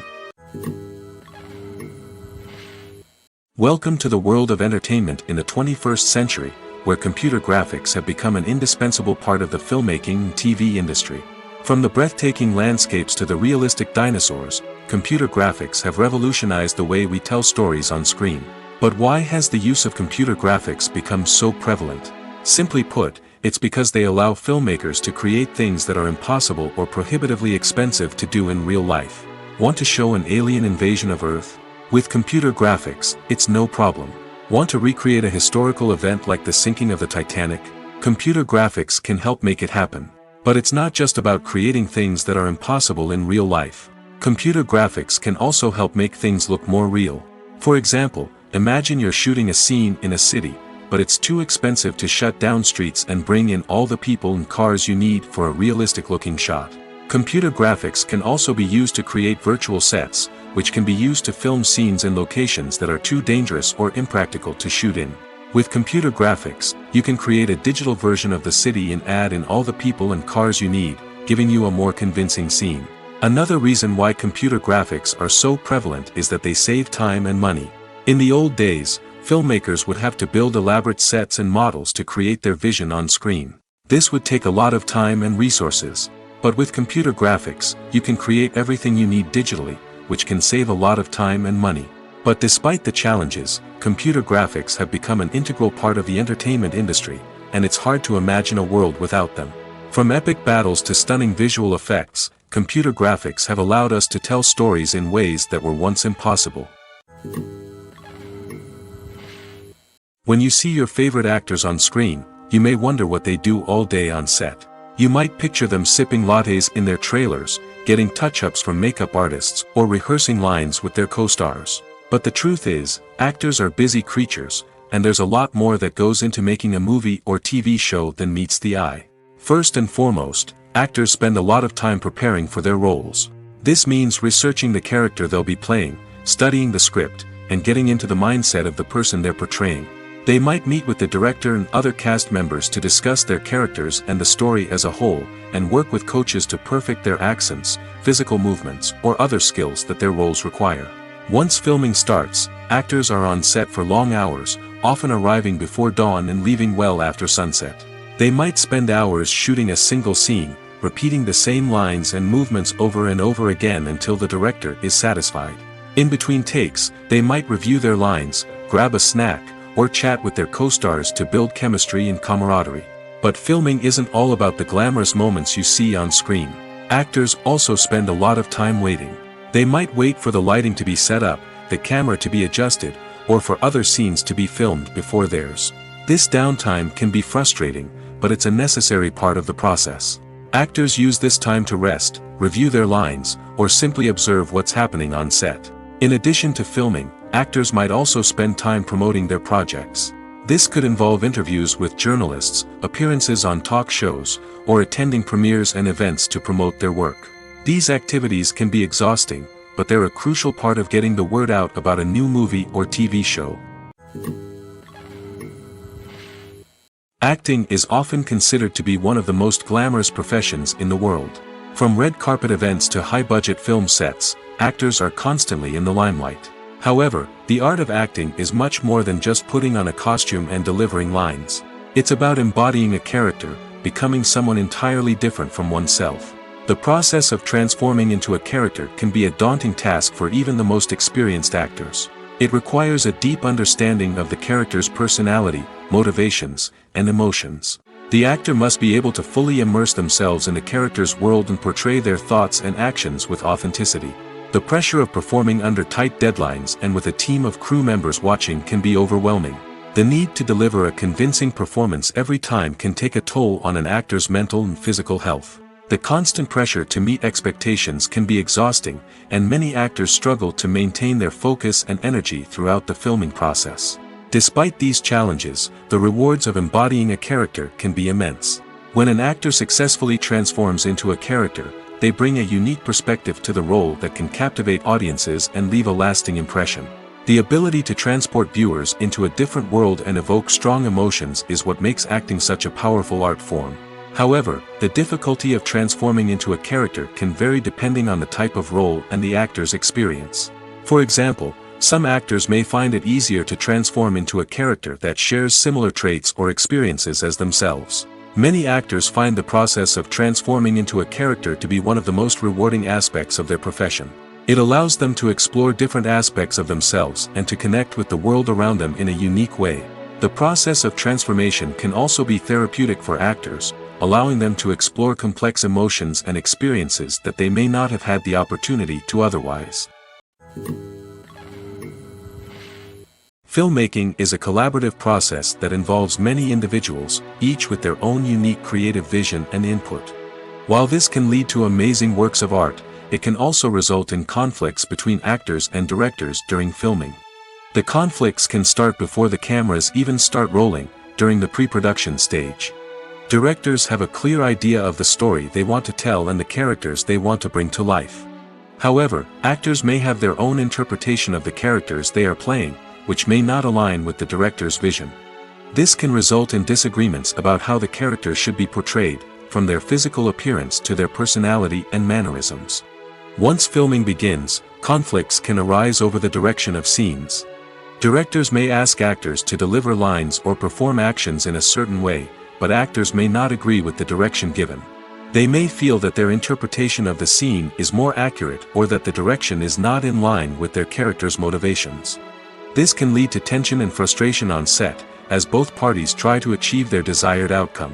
Welcome to the world of entertainment in the 21st century, where computer graphics have become an indispensable part of the filmmaking and TV industry. From the breathtaking landscapes to the realistic dinosaurs, computer graphics have revolutionized the way we tell stories on screen. But why has the use of computer graphics become so prevalent? Simply put, it's because they allow filmmakers to create things that are impossible or prohibitively expensive to do in real life. Want to show an alien invasion of Earth? With computer graphics, it's no problem. Want to recreate a historical event like the sinking of the Titanic? Computer graphics can help make it happen. But it's not just about creating things that are impossible in real life. Computer graphics can also help make things look more real. For example, imagine you're shooting a scene in a city, but it's too expensive to shut down streets and bring in all the people and cars you need for a realistic-looking shot. Computer graphics can also be used to create virtual sets, which can be used to film scenes in locations that are too dangerous or impractical to shoot in. With computer graphics, you can create a digital version of the city and add in all the people and cars you need, giving you a more convincing scene. Another reason why computer graphics are so prevalent is that they save time and money. In the old days, filmmakers would have to build elaborate sets and models to create their vision on screen. This would take a lot of time and resources. But with computer graphics, you can create everything you need digitally, which can save a lot of time and money. But despite the challenges, computer graphics have become an integral part of the entertainment industry, and it's hard to imagine a world without them. From epic battles to stunning visual effects, computer graphics have allowed us to tell stories in ways that were once impossible. When you see your favorite actors on screen, you may wonder what they do all day on set. You might picture them sipping lattes in their trailers, getting touch-ups from makeup artists, or rehearsing lines with their co-stars. But the truth is, actors are busy creatures, and there's a lot more that goes into making a movie or TV show than meets the eye. First and foremost, actors spend a lot of time preparing for their roles. This means researching the character they'll be playing, studying the script, and getting into the mindset of the person they're portraying. They might meet with the director and other cast members to discuss their characters and the story as a whole, and work with coaches to perfect their accents, physical movements, or other skills that their roles require. Once filming starts, actors are on set for long hours, often arriving before dawn and leaving well after sunset. They might spend hours shooting a single scene, repeating the same lines and movements over and over again until the director is satisfied. In between takes, they might review their lines, grab a snack, or chat with their co-stars to build chemistry and camaraderie. But filming isn't all about the glamorous moments you see on screen. Actors also spend a lot of time waiting. They might wait for the lighting to be set up, the camera to be adjusted, or for other scenes to be filmed before theirs. This downtime can be frustrating, but it's a necessary part of the process. Actors use this time to rest, review their lines, or simply observe what's happening on set. In addition to filming, actors might also spend time promoting their projects. This could involve interviews with journalists, appearances on talk shows, or attending premieres and events to promote their work. These activities can be exhausting, but they're a crucial part of getting the word out about a new movie or TV show. Acting is often considered to be one of the most glamorous professions in the world. From red carpet events to high-budget film sets, actors are constantly in the limelight. However, the art of acting is much more than just putting on a costume and delivering lines. It's about embodying a character, becoming someone entirely different from oneself. The process of transforming into a character can be a daunting task for even the most experienced actors. It requires a deep understanding of the character's personality, motivations, and emotions. The actor must be able to fully immerse themselves in the character's world and portray their thoughts and actions with authenticity. The pressure of performing under tight deadlines and with a team of crew members watching can be overwhelming. The need to deliver a convincing performance every time can take a toll on an actor's mental and physical health. The constant pressure to meet expectations can be exhausting, and many actors struggle to maintain their focus and energy throughout the filming process. Despite these challenges, the rewards of embodying a character can be immense. When an actor successfully transforms into a character, they bring a unique perspective to the role that can captivate audiences and leave a lasting impression. The ability to transport viewers into a different world and evoke strong emotions is what makes acting such a powerful art form. However, the difficulty of transforming into a character can vary depending on the type of role and the actor's experience. For example, some actors may find it easier to transform into a character that shares similar traits or experiences as themselves. Many actors find the process of transforming into a character to be one of the most rewarding aspects of their profession. It allows them to explore different aspects of themselves and to connect with the world around them in a unique way. The process of transformation can also be therapeutic for actors, allowing them to explore complex emotions and experiences that they may not have had the opportunity to otherwise. Filmmaking is a collaborative process that involves many individuals, each with their own unique creative vision and input. While this can lead to amazing works of art, it can also result in conflicts between actors and directors during filming. The conflicts can start before the cameras even start rolling, during the pre-production stage. Directors have a clear idea of the story they want to tell and the characters they want to bring to life. However, actors may have their own interpretation of the characters they are playing, which may not align with the director's vision. This can result in disagreements about how the characters should be portrayed, from their physical appearance to their personality and mannerisms. Once filming begins, conflicts can arise over the direction of scenes. Directors may ask actors to deliver lines or perform actions in a certain way, but actors may not agree with the direction given. They may feel that their interpretation of the scene is more accurate or that the direction is not in line with their character's motivations. This can lead to tension and frustration on set, as both parties try to achieve their desired outcome.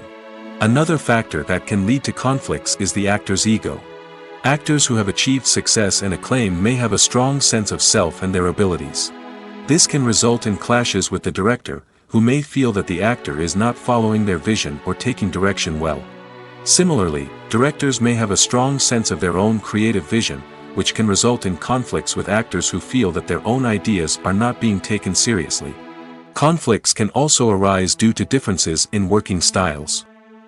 Another factor that can lead to conflicts is the actor's ego. Actors who have achieved success and acclaim may have a strong sense of self and their abilities. This can result in clashes with the director, who may feel that the actor is not following their vision or taking direction well. Similarly, directors may have a strong sense of their own creative vision, which can result in conflicts with actors who feel that their own ideas are not being taken seriously. Conflicts can also arise due to differences in working styles.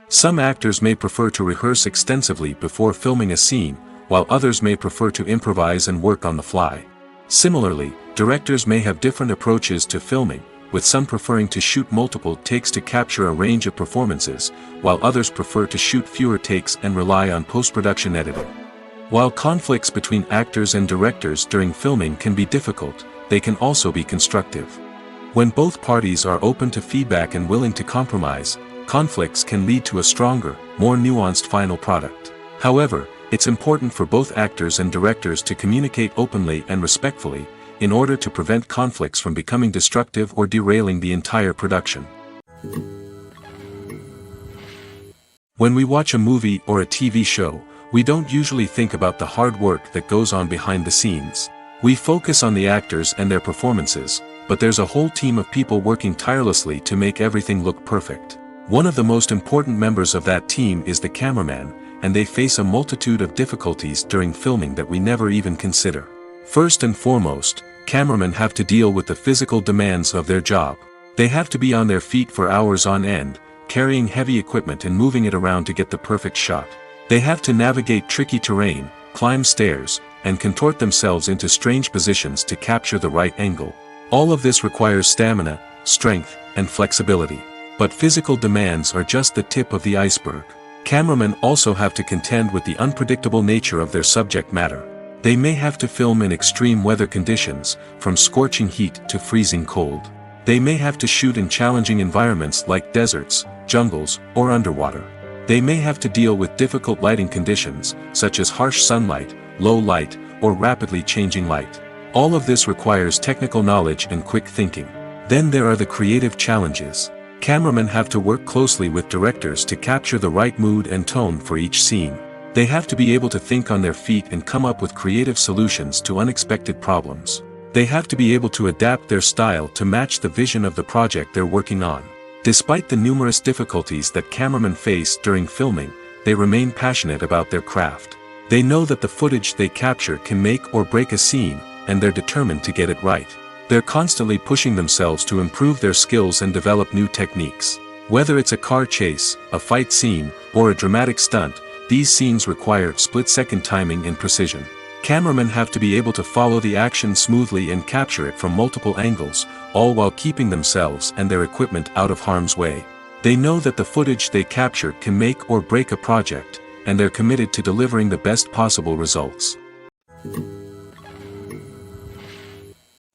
Some actors may prefer to rehearse extensively before filming a scene, while others may prefer to improvise and work on the fly. Similarly, directors may have different approaches to filming, with some preferring to shoot multiple takes to capture a range of performances, while others prefer to shoot fewer takes and rely on post-production editing. While conflicts between actors and directors during filming can be difficult, they can also be constructive. When both parties are open to feedback and willing to compromise, conflicts can lead to a stronger, more nuanced final product. However, it's important for both actors and directors to communicate openly and respectfully, in order to prevent conflicts from becoming destructive or derailing the entire production. When we watch a movie or a TV show, we don't usually think about the hard work that goes on behind the scenes. We focus on the actors and their performances, but there's a whole team of people working tirelessly to make everything look perfect. One of the most important members of that team is the cameraman, and they face a multitude of difficulties during filming that we never even consider. First and foremost, cameramen have to deal with the physical demands of their job. They have to be on their feet for hours on end, carrying heavy equipment and moving it around to get the perfect shot. They have to navigate tricky terrain, climb stairs, and contort themselves into strange positions to capture the right angle. All of this requires stamina, strength, and flexibility. But physical demands are just the tip of the iceberg. Cameramen also have to contend with the unpredictable nature of their subject matter. They may have to film in extreme weather conditions, from scorching heat to freezing cold. They may have to shoot in challenging environments like deserts, jungles, or underwater. They may have to deal with difficult lighting conditions, such as harsh sunlight, low light, or rapidly changing light. All of this requires technical knowledge and quick thinking. Then there are the creative challenges. Cameramen have to work closely with directors to capture the right mood and tone for each scene. They have to be able to think on their feet and come up with creative solutions to unexpected problems. They have to be able to adapt their style to match the vision of the project they're working on. Despite the numerous difficulties that cameramen face during filming, they remain passionate about their craft. They know that the footage they capture can make or break a scene, and they're determined to get it right. They're constantly pushing themselves to improve their skills and develop new techniques. Whether it's a car chase, a fight scene, or a dramatic stunt, these scenes require split-second timing and precision. Cameramen have to be able to follow the action smoothly and capture it from multiple angles, all while keeping themselves and their equipment out of harm's way. They know that the footage they capture can make or break a project, and they're committed to delivering the best possible results.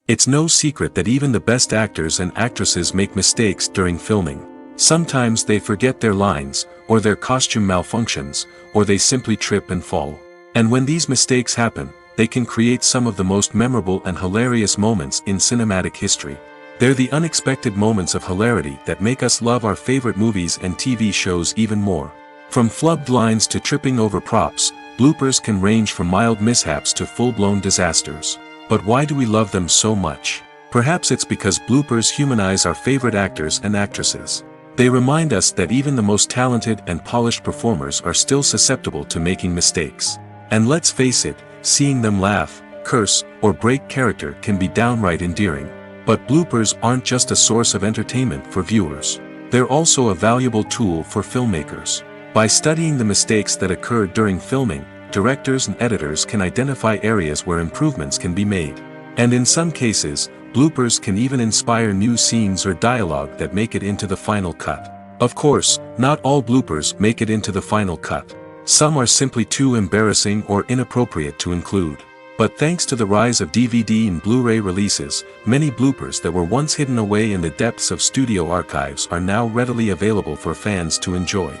It's no secret that even the best actors and actresses make mistakes during filming. Sometimes they forget their lines, or their costume malfunctions, or they simply trip and fall. And when these mistakes happen, they can create some of the most memorable and hilarious moments in cinematic history. They're the unexpected moments of hilarity that make us love our favorite movies and TV shows even more. From flubbed lines to tripping over props, bloopers can range from mild mishaps to full-blown disasters. But why do we love them so much? Perhaps it's because bloopers humanize our favorite actors and actresses. They remind us that even the most talented and polished performers are still susceptible to making mistakes. And let's face it, seeing them laugh, curse, or break character can be downright endearing. But bloopers aren't just a source of entertainment for viewers. They're also a valuable tool for filmmakers. By studying the mistakes that occurred during filming, directors and editors can identify areas where improvements can be made. And in some cases, bloopers can even inspire new scenes or dialogue that make it into the final cut. Of course, not all bloopers make it into the final cut. Some are simply too embarrassing or inappropriate to include. But thanks to the rise of DVD and Blu-ray releases, many bloopers that were once hidden away in the depths of studio archives are now readily available for fans to enjoy.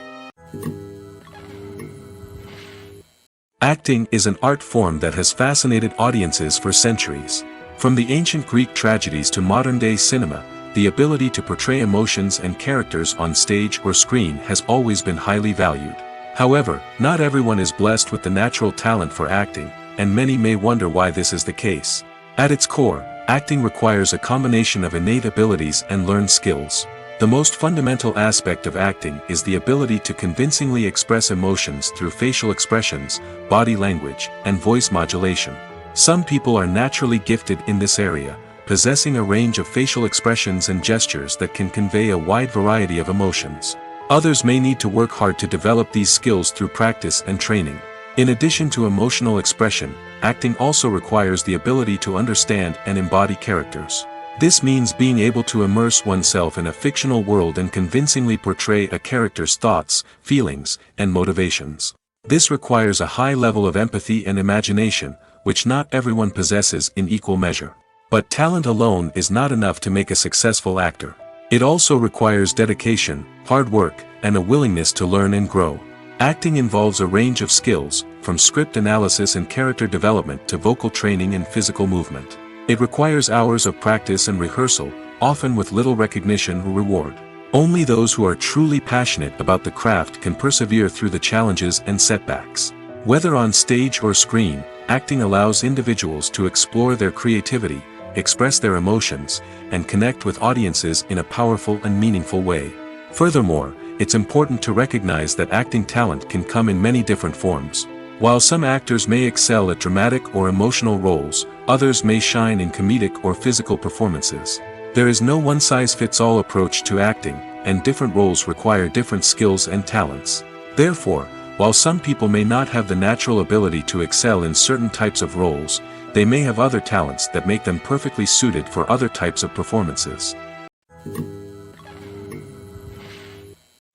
Acting is an art form that has fascinated audiences for centuries. From the ancient Greek tragedies to modern-day cinema, the ability to portray emotions and characters on stage or screen has always been highly valued. However, not everyone is blessed with the natural talent for acting, and many may wonder why this is the case. At its core, acting requires a combination of innate abilities and learned skills. The most fundamental aspect of acting is the ability to convincingly express emotions through facial expressions, body language, and voice modulation. Some people are naturally gifted in this area, possessing a range of facial expressions and gestures that can convey a wide variety of emotions. Others may need to work hard to develop these skills through practice and training. In addition to emotional expression, acting also requires the ability to understand and embody characters. This means being able to immerse oneself in a fictional world and convincingly portray a character's thoughts, feelings, and motivations. This requires a high level of empathy and imagination, which not everyone possesses in equal measure. But talent alone is not enough to make a successful actor. It also requires dedication, hard work, and a willingness to learn and grow. Acting involves a range of skills, from script analysis and character development to vocal training and physical movement. It requires hours of practice and rehearsal, often with little recognition or reward. Only those who are truly passionate about the craft can persevere through the challenges and setbacks. Whether on stage or screen, acting allows individuals to explore their creativity, express their emotions, and connect with audiences in a powerful and meaningful way. Furthermore, it's important to recognize that acting talent can come in many different forms. While some actors may excel at dramatic or emotional roles, others may shine in comedic or physical performances. There is no one-size-fits-all approach to acting, and different roles require different skills and talents. Therefore, while some people may not have the natural ability to excel in certain types of roles, they may have other talents that make them perfectly suited for other types of performances.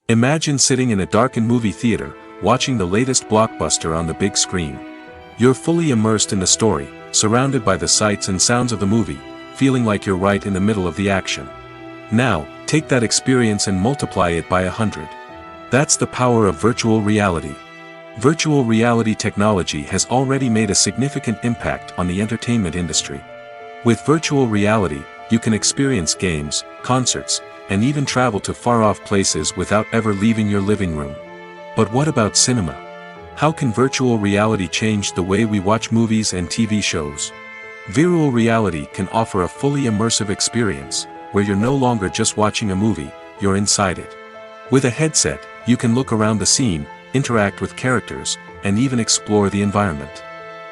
Imagine sitting in a darkened movie theater, watching the latest blockbuster on the big screen. You're fully immersed in the story, surrounded by the sights and sounds of the movie, feeling like you're right in the middle of the action. Now, take that experience and multiply it by 100. That's the power of virtual reality. Virtual reality technology has already made a significant impact on the entertainment industry. With virtual reality, you can experience games, concerts, and even travel to far-off places without ever leaving your living room. But what about cinema? How can virtual reality change the way we watch movies and TV shows? Virtual reality can offer a fully immersive experience, where you're no longer just watching a movie, you're inside it. With a headset, you can look around the scene, interact with characters, and even explore the environment.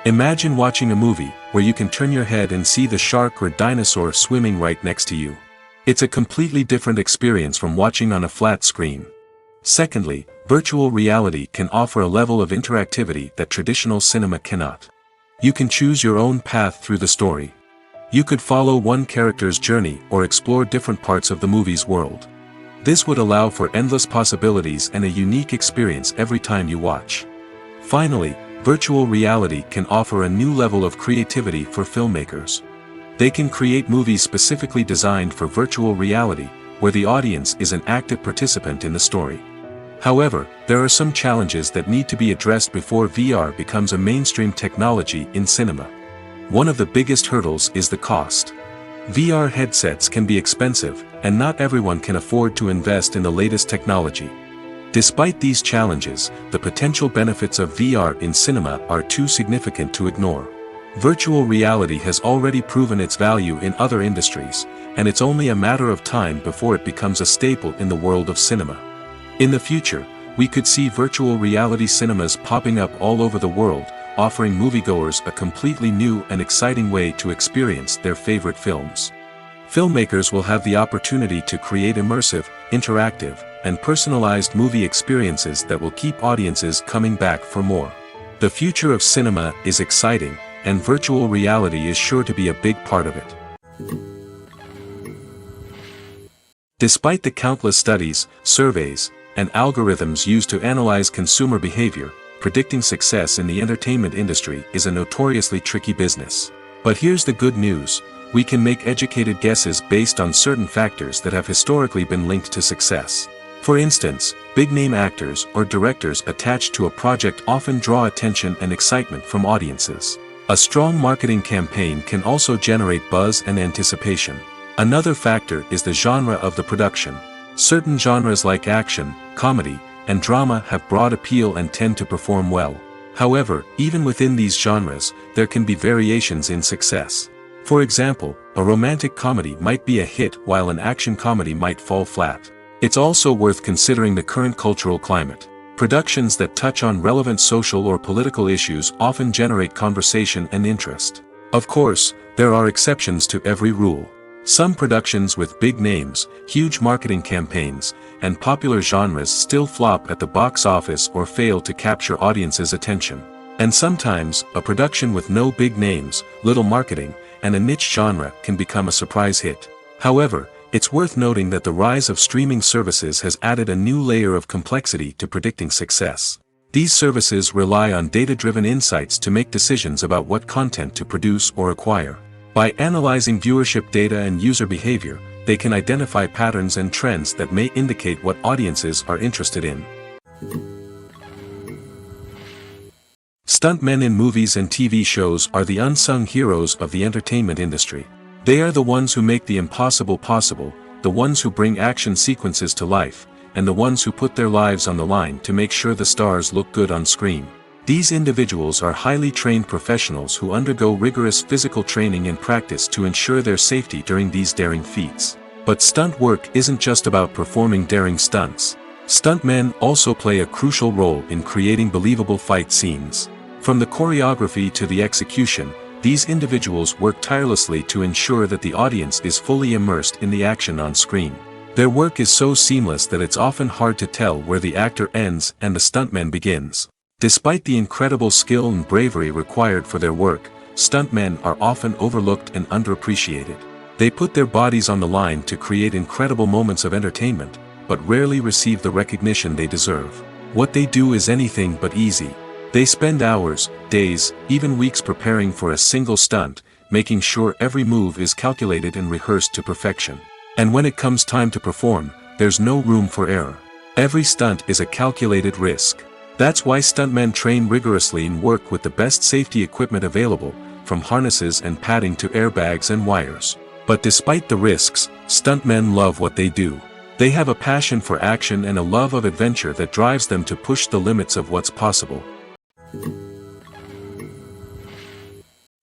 Imagine watching a movie where you can turn your head and see the shark or dinosaur swimming right next to you. It's a completely different experience from watching on a flat screen. Secondly, virtual reality can offer a level of interactivity that traditional cinema cannot. You can choose your own path through the story. You could follow one character's journey or explore different parts of the movie's world. This would allow for endless possibilities and a unique experience every time you watch. Finally, virtual reality can offer a new level of creativity for filmmakers. They can create movies specifically designed for virtual reality, where the audience is an active participant in the story. However, there are some challenges that need to be addressed before VR becomes a mainstream technology in cinema. One of the biggest hurdles is the cost. VR headsets can be expensive, and not everyone can afford to invest in the latest technology. Despite these challenges, the potential benefits of VR in cinema are too significant to ignore. Virtual reality has already proven its value in other industries, and it's only a matter of time before it becomes a staple in the world of cinema. In the future, we could see virtual reality cinemas popping up all over the world, offering moviegoers a completely new and exciting way to experience their favorite films. Filmmakers will have the opportunity to create immersive, interactive, and personalized movie experiences that will keep audiences coming back for more. The future of cinema is exciting, and virtual reality is sure to be a big part of it. Despite the countless studies, surveys, and algorithms used to analyze consumer behavior, predicting success in the entertainment industry is a notoriously tricky business. But here's the good news: we can make educated guesses based on certain factors that have historically been linked to success. For instance, big-name actors or directors attached to a project often draw attention and excitement from audiences. A strong marketing campaign can also generate buzz and anticipation. Another factor is the genre of the production. Certain genres like action, comedy, and drama have broad appeal and tend to perform well. However, even within these genres, there can be variations in success. For example, a romantic comedy might be a hit while an action comedy might fall flat. It's also worth considering the current cultural climate. Productions that touch on relevant social or political issues often generate conversation and interest. Of course, there are exceptions to every rule. Some productions with big names, huge marketing campaigns, and popular genres still flop at the box office or fail to capture audiences' attention. And sometimes, a production with no big names, little marketing, and a niche genre can become a surprise hit. However, it's worth noting that the rise of streaming services has added a new layer of complexity to predicting success. These services rely on data-driven insights to make decisions about what content to produce or acquire. By analyzing viewership data and user behavior, they can identify patterns and trends that may indicate what audiences are interested in. Stuntmen in movies and TV shows are the unsung heroes of the entertainment industry. They are the ones who make the impossible possible, the ones who bring action sequences to life, and the ones who put their lives on the line to make sure the stars look good on screen. These individuals are highly trained professionals who undergo rigorous physical training and practice to ensure their safety during these daring feats. But stunt work isn't just about performing daring stunts. Stuntmen also play a crucial role in creating believable fight scenes. From the choreography to the execution, these individuals work tirelessly to ensure that the audience is fully immersed in the action on screen. Their work is so seamless that it's often hard to tell where the actor ends and the stuntman begins. Despite the incredible skill and bravery required for their work, stuntmen are often overlooked and underappreciated. They put their bodies on the line to create incredible moments of entertainment, but rarely receive the recognition they deserve. What they do is anything but easy. They spend hours, days, even weeks preparing for a single stunt, making sure every move is calculated and rehearsed to perfection. And when it comes time to perform, there's no room for error. Every stunt is a calculated risk. That's why stuntmen train rigorously and work with the best safety equipment available, from harnesses and padding to airbags and wires. But despite the risks, stuntmen love what they do. They have a passion for action and a love of adventure that drives them to push the limits of what's possible.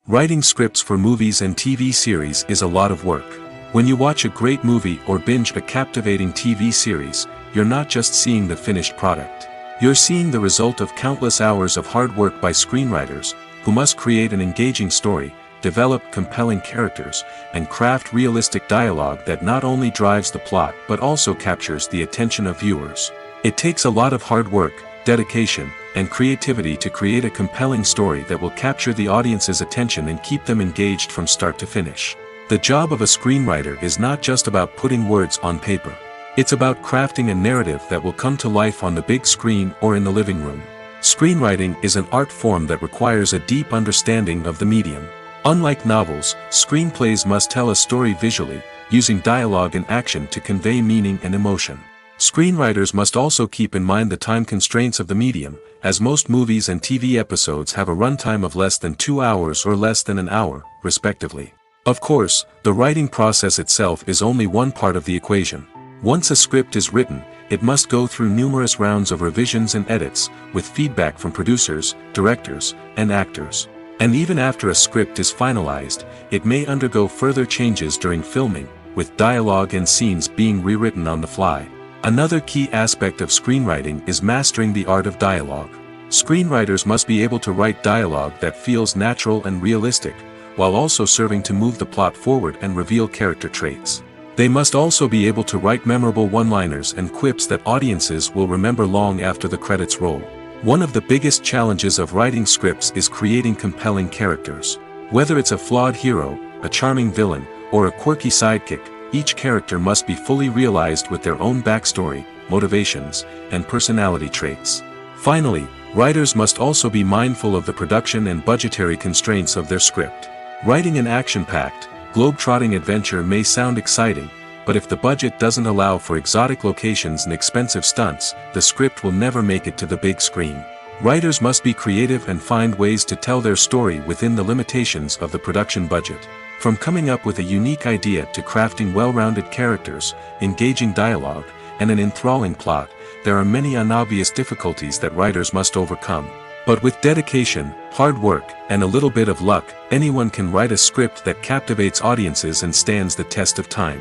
Writing scripts for movies and TV series is a lot of work. When you watch a great movie or binge a captivating TV series, you're not just seeing the finished product. You're seeing the result of countless hours of hard work by screenwriters, who must create an engaging story, develop compelling characters, and craft realistic dialogue that not only drives the plot but also captures the attention of viewers. It takes a lot of hard work, dedication, and creativity to create a compelling story that will capture the audience's attention and keep them engaged from start to finish. The job of a screenwriter is not just about putting words on paper. It's about crafting a narrative that will come to life on the big screen or in the living room. Screenwriting is an art form that requires a deep understanding of the medium. Unlike novels, screenplays must tell a story visually, using dialogue and action to convey meaning and emotion. Screenwriters must also keep in mind the time constraints of the medium, as most movies and TV episodes have a runtime of less than 2 hours or less than an hour, respectively. Of course, the writing process itself is only one part of the equation. Once a script is written, it must go through numerous rounds of revisions and edits, with feedback from producers, directors, and actors. And even after a script is finalized, it may undergo further changes during filming, with dialogue and scenes being rewritten on the fly. Another key aspect of screenwriting is mastering the art of dialogue. Screenwriters must be able to write dialogue that feels natural and realistic, while also serving to move the plot forward and reveal character traits. They must also be able to write memorable one-liners and quips that audiences will remember long after the credits roll. One of the biggest challenges of writing scripts is creating compelling characters. Whether it's a flawed hero, a charming villain, or a quirky sidekick, each character must be fully realized with their own backstory, motivations, and personality traits. Finally, writers must also be mindful of the production and budgetary constraints of their script. Writing an action-packed, globe-trotting adventure may sound exciting, but if the budget doesn't allow for exotic locations and expensive stunts, the script will never make it to the big screen. Writers must be creative and find ways to tell their story within the limitations of the production budget. From coming up with a unique idea to crafting well-rounded characters, engaging dialogue, and an enthralling plot, there are many unobvious difficulties that writers must overcome. But with dedication, hard work, and a little bit of luck, anyone can write a script that captivates audiences and stands the test of time.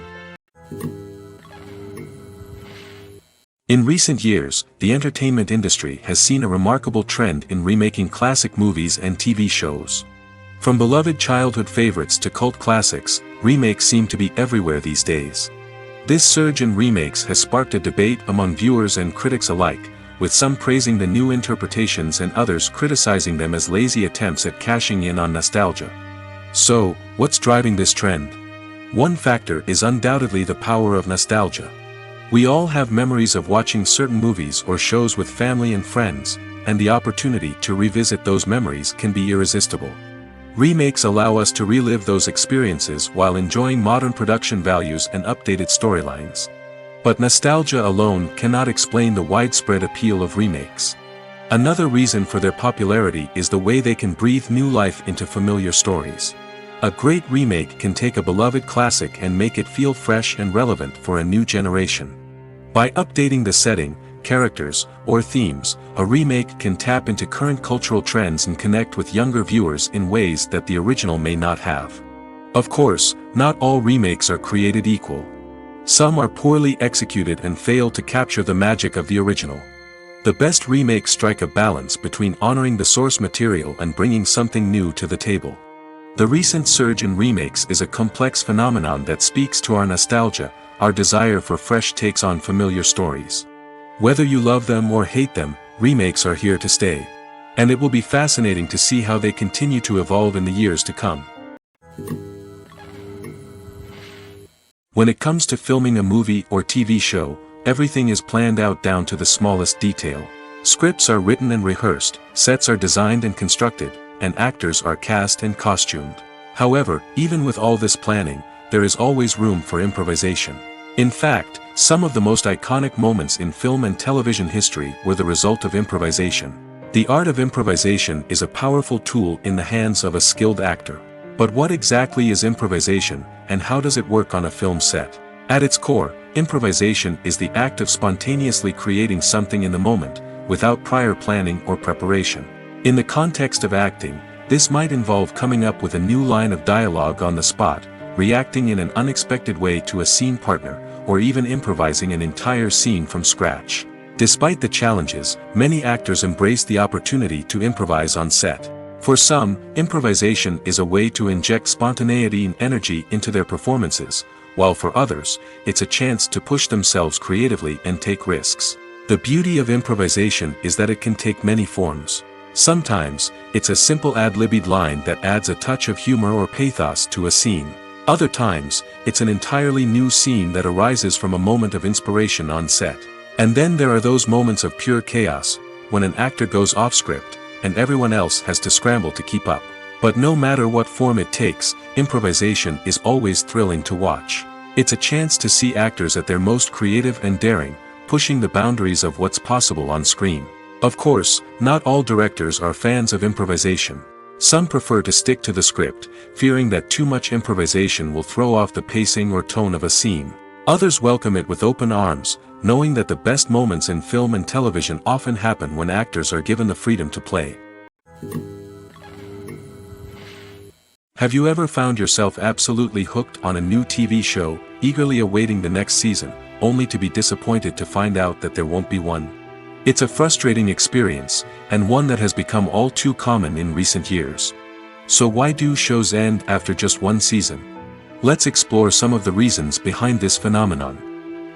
In recent years, the entertainment industry has seen a remarkable trend in remaking classic movies and TV shows. From beloved childhood favorites to cult classics, remakes seem to be everywhere these days. This surge in remakes has sparked a debate among viewers and critics alike, with some praising the new interpretations and others criticizing them as lazy attempts at cashing in on nostalgia. So, what's driving this trend? One factor is undoubtedly the power of nostalgia. We all have memories of watching certain movies or shows with family and friends, and the opportunity to revisit those memories can be irresistible. Remakes allow us to relive those experiences while enjoying modern production values and updated storylines. But nostalgia alone cannot explain the widespread appeal of remakes. Another reason for their popularity is the way they can breathe new life into familiar stories. A great remake can take a beloved classic and make it feel fresh and relevant for a new generation. By updating the setting, characters, or themes, a remake can tap into current cultural trends and connect with younger viewers in ways that the original may not have. Of course, not all remakes are created equal. Some are poorly executed and fail to capture the magic of the original. The best remakes strike a balance between honoring the source material and bringing something new to the table. The recent surge in remakes is a complex phenomenon that speaks to our nostalgia, our desire for fresh takes on familiar stories. Whether you love them or hate them, remakes are here to stay. And it will be fascinating to see how they continue to evolve in the years to come. When it comes to filming a movie or TV show, everything is planned out down to the smallest detail. Scripts are written and rehearsed, sets are designed and constructed, and actors are cast and costumed. However, even with all this planning, there is always room for improvisation. In fact, some of the most iconic moments in film and television history were the result of improvisation. The art of improvisation is a powerful tool in the hands of a skilled actor. But what exactly is improvisation, and how does it work on a film set? At its core, improvisation is the act of spontaneously creating something in the moment, without prior planning or preparation. In the context of acting, this might involve coming up with a new line of dialogue on the spot, reacting in an unexpected way to a scene partner, or even improvising an entire scene from scratch. Despite the challenges, many actors embrace the opportunity to improvise on set. For some, improvisation is a way to inject spontaneity and energy into their performances, while for others, it's a chance to push themselves creatively and take risks. The beauty of improvisation is that it can take many forms. Sometimes, it's a simple ad-libbed line that adds a touch of humor or pathos to a scene. Other times, it's an entirely new scene that arises from a moment of inspiration on set. And then there are those moments of pure chaos, when an actor goes off script, and everyone else has to scramble to keep up. But no matter what form it takes, improvisation is always thrilling to watch. It's a chance to see actors at their most creative and daring, pushing the boundaries of what's possible on screen. Of course, not all directors are fans of improvisation. Some prefer to stick to the script, fearing that too much improvisation will throw off the pacing or tone of a scene. Others welcome it with open arms, knowing that the best moments in film and television often happen when actors are given the freedom to play. Have you ever found yourself absolutely hooked on a new TV show, eagerly awaiting the next season, only to be disappointed to find out that there won't be one? It's a frustrating experience, and one that has become all too common in recent years. So why do shows end after just one season? Let's explore some of the reasons behind this phenomenon.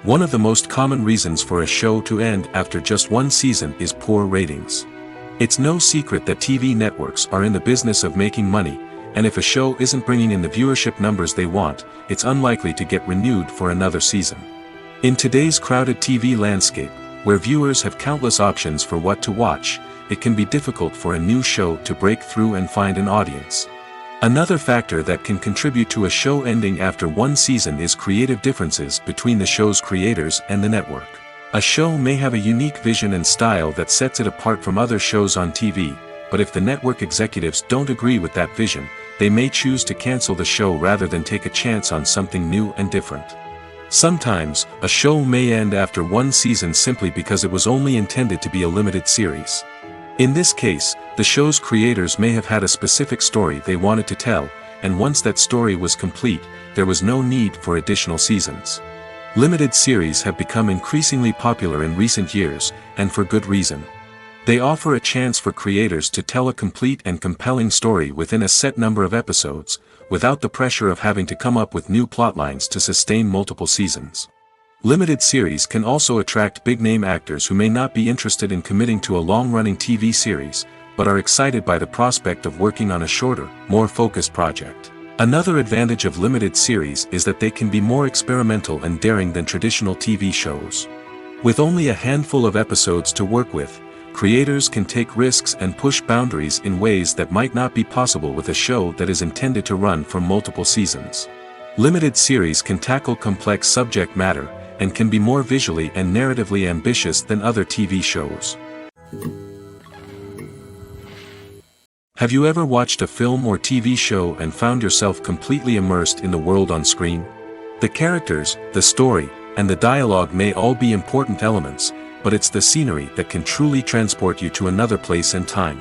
One of the most common reasons for a show to end after just one season is poor ratings. It's no secret that TV networks are in the business of making money, and if a show isn't bringing in the viewership numbers they want, it's unlikely to get renewed for another season. In today's crowded TV landscape, where viewers have countless options for what to watch, it can be difficult for a new show to break through and find an audience. Another factor that can contribute to a show ending after one season is creative differences between the show's creators and the network. A show may have a unique vision and style that sets it apart from other shows on TV, but if the network executives don't agree with that vision, they may choose to cancel the show rather than take a chance on something new and different. Sometimes, a show may end after one season simply because it was only intended to be a limited series. In this case, the show's creators may have had a specific story they wanted to tell, and once that story was complete, there was no need for additional seasons. Limited series have become increasingly popular in recent years, and for good reason. They offer a chance for creators to tell a complete and compelling story within a set number of episodes, without the pressure of having to come up with new plotlines to sustain multiple seasons. Limited series can also attract big-name actors who may not be interested in committing to a long-running TV series, but are excited by the prospect of working on a shorter, more focused project. Another advantage of limited series is that they can be more experimental and daring than traditional TV shows. With only a handful of episodes to work with, creators can take risks and push boundaries in ways that might not be possible with a show that is intended to run for multiple seasons. Limited series can tackle complex subject matter, and can be more visually and narratively ambitious than other TV shows. Have you ever watched a film or TV show and found yourself completely immersed in the world on screen? The characters, the story, and the dialogue may all be important elements, but it's the scenery that can truly transport you to another place and time.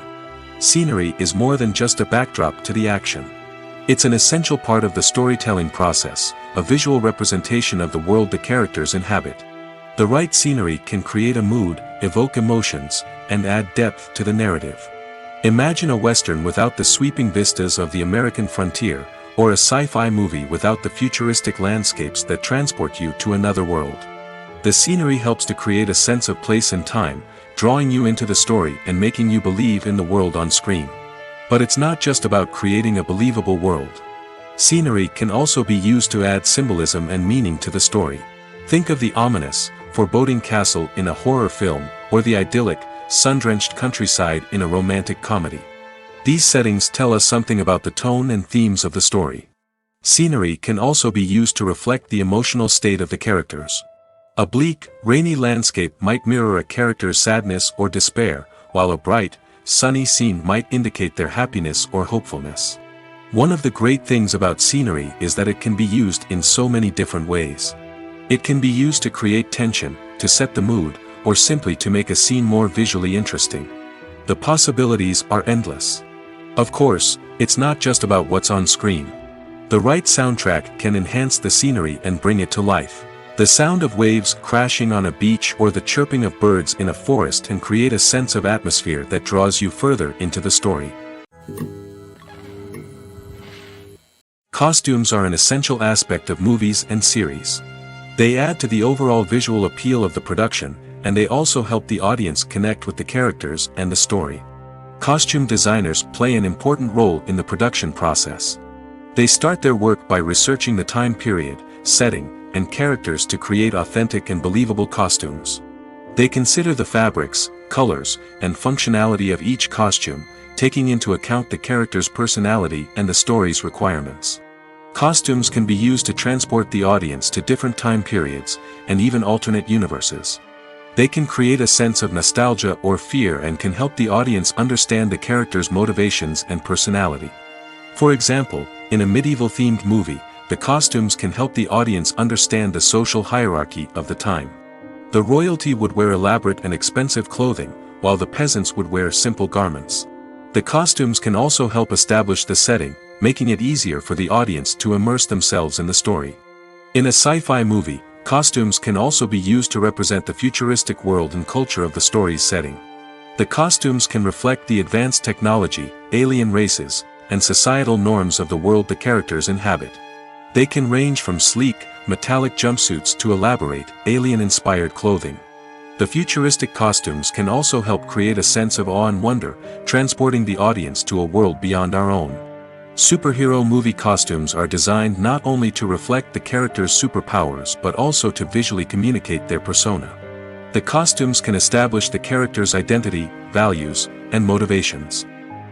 Scenery is more than just a backdrop to the action. It's an essential part of the storytelling process, a visual representation of the world the characters inhabit. The right scenery can create a mood, evoke emotions, and add depth to the narrative. Imagine a Western without the sweeping vistas of the American frontier, or a sci-fi movie without the futuristic landscapes that transport you to another world. The scenery helps to create a sense of place and time, drawing you into the story and making you believe in the world on screen. But it's not just about creating a believable world. Scenery can also be used to add symbolism and meaning to the story. Think of the ominous, foreboding castle in a horror film, or the idyllic, sun-drenched countryside in a romantic comedy. These settings tell us something about the tone and themes of the story. Scenery can also be used to reflect the emotional state of the characters. A bleak, rainy landscape might mirror a character's sadness or despair, while a bright, sunny scene might indicate their happiness or hopefulness. One of the great things about scenery is that it can be used in so many different ways. It can be used to create tension, to set the mood, or simply to make a scene more visually interesting. The possibilities are endless. Of course, it's not just about what's on screen. The right soundtrack can enhance the scenery and bring it to life. The sound of waves crashing on a beach or the chirping of birds in a forest can create a sense of atmosphere that draws you further into the story. Costumes are an essential aspect of movies and series. They add to the overall visual appeal of the production, and they also help the audience connect with the characters and the story. Costume designers play an important role in the production process. They start their work by researching the time period, setting, and characters to create authentic and believable costumes. They consider the fabrics, colors, and functionality of each costume, taking into account the character's personality and the story's requirements. Costumes can be used to transport the audience to different time periods, and even alternate universes. They can create a sense of nostalgia or fear and can help the audience understand the character's motivations and personality. For example, in a medieval-themed movie, the costumes can help the audience understand the social hierarchy of the time. The royalty would wear elaborate and expensive clothing, while the peasants would wear simple garments. The costumes can also help establish the setting, making it easier for the audience to immerse themselves in the story. In a sci-fi movie, costumes can also be used to represent the futuristic world and culture of the story's setting. The costumes can reflect the advanced technology, alien races, and societal norms of the world the characters inhabit. They can range from sleek, metallic jumpsuits to elaborate, alien-inspired clothing. The futuristic costumes can also help create a sense of awe and wonder, transporting the audience to a world beyond our own. Superhero movie costumes are designed not only to reflect the character's superpowers but also to visually communicate their persona. The costumes can establish the character's identity, values, and motivations.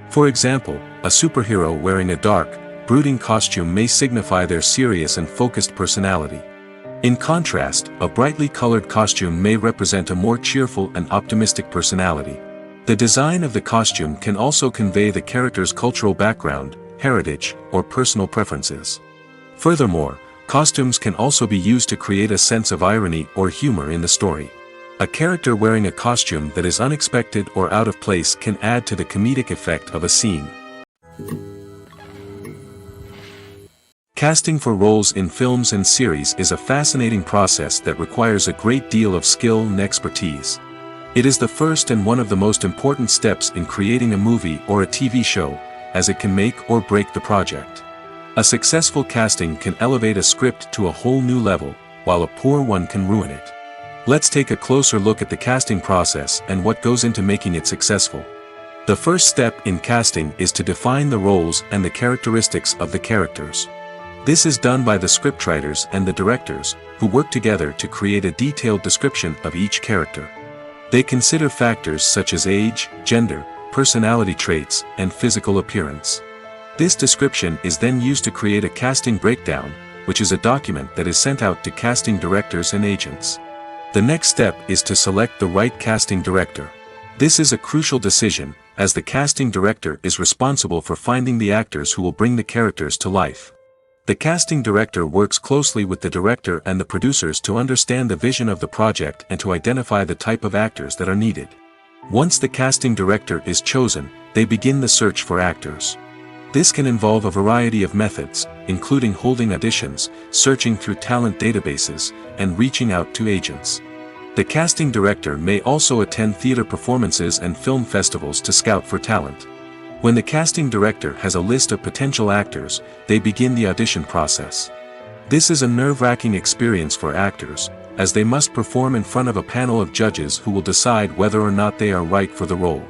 For example, a superhero wearing a dark, brooding costume may signify their serious and focused personality. In contrast, a brightly colored costume may represent a more cheerful and optimistic personality. The design of the costume can also convey the character's cultural background, heritage, or personal preferences. Furthermore, costumes can also be used to create a sense of irony or humor in the story. A character wearing a costume that is unexpected or out of place can add to the comedic effect of a scene. Casting for roles in films and series is a fascinating process that requires a great deal of skill and expertise. It is the first and one of the most important steps in creating a movie or a TV show, as it can make or break the project. A successful casting can elevate a script to a whole new level, while a poor one can ruin it. Let's take a closer look at the casting process and what goes into making it successful. The first step in casting is to define the roles and the characteristics of the characters. This is done by the scriptwriters and the directors, who work together to create a detailed description of each character. They consider factors such as age, gender, personality traits, and physical appearance. This description is then used to create a casting breakdown, which is a document that is sent out to casting directors and agents. The next step is to select the right casting director. This is a crucial decision, as the casting director is responsible for finding the actors who will bring the characters to life. The casting director works closely with the director and the producers to understand the vision of the project and to identify the type of actors that are needed. Once the casting director is chosen, they begin the search for actors. This can involve a variety of methods, including holding auditions, searching through talent databases, and reaching out to agents. The casting director may also attend theater performances and film festivals to scout for talent. When the casting director has a list of potential actors, they begin the audition process. This is a nerve-wracking experience for actors, as they must perform in front of a panel of judges who will decide whether or not they are right for the role.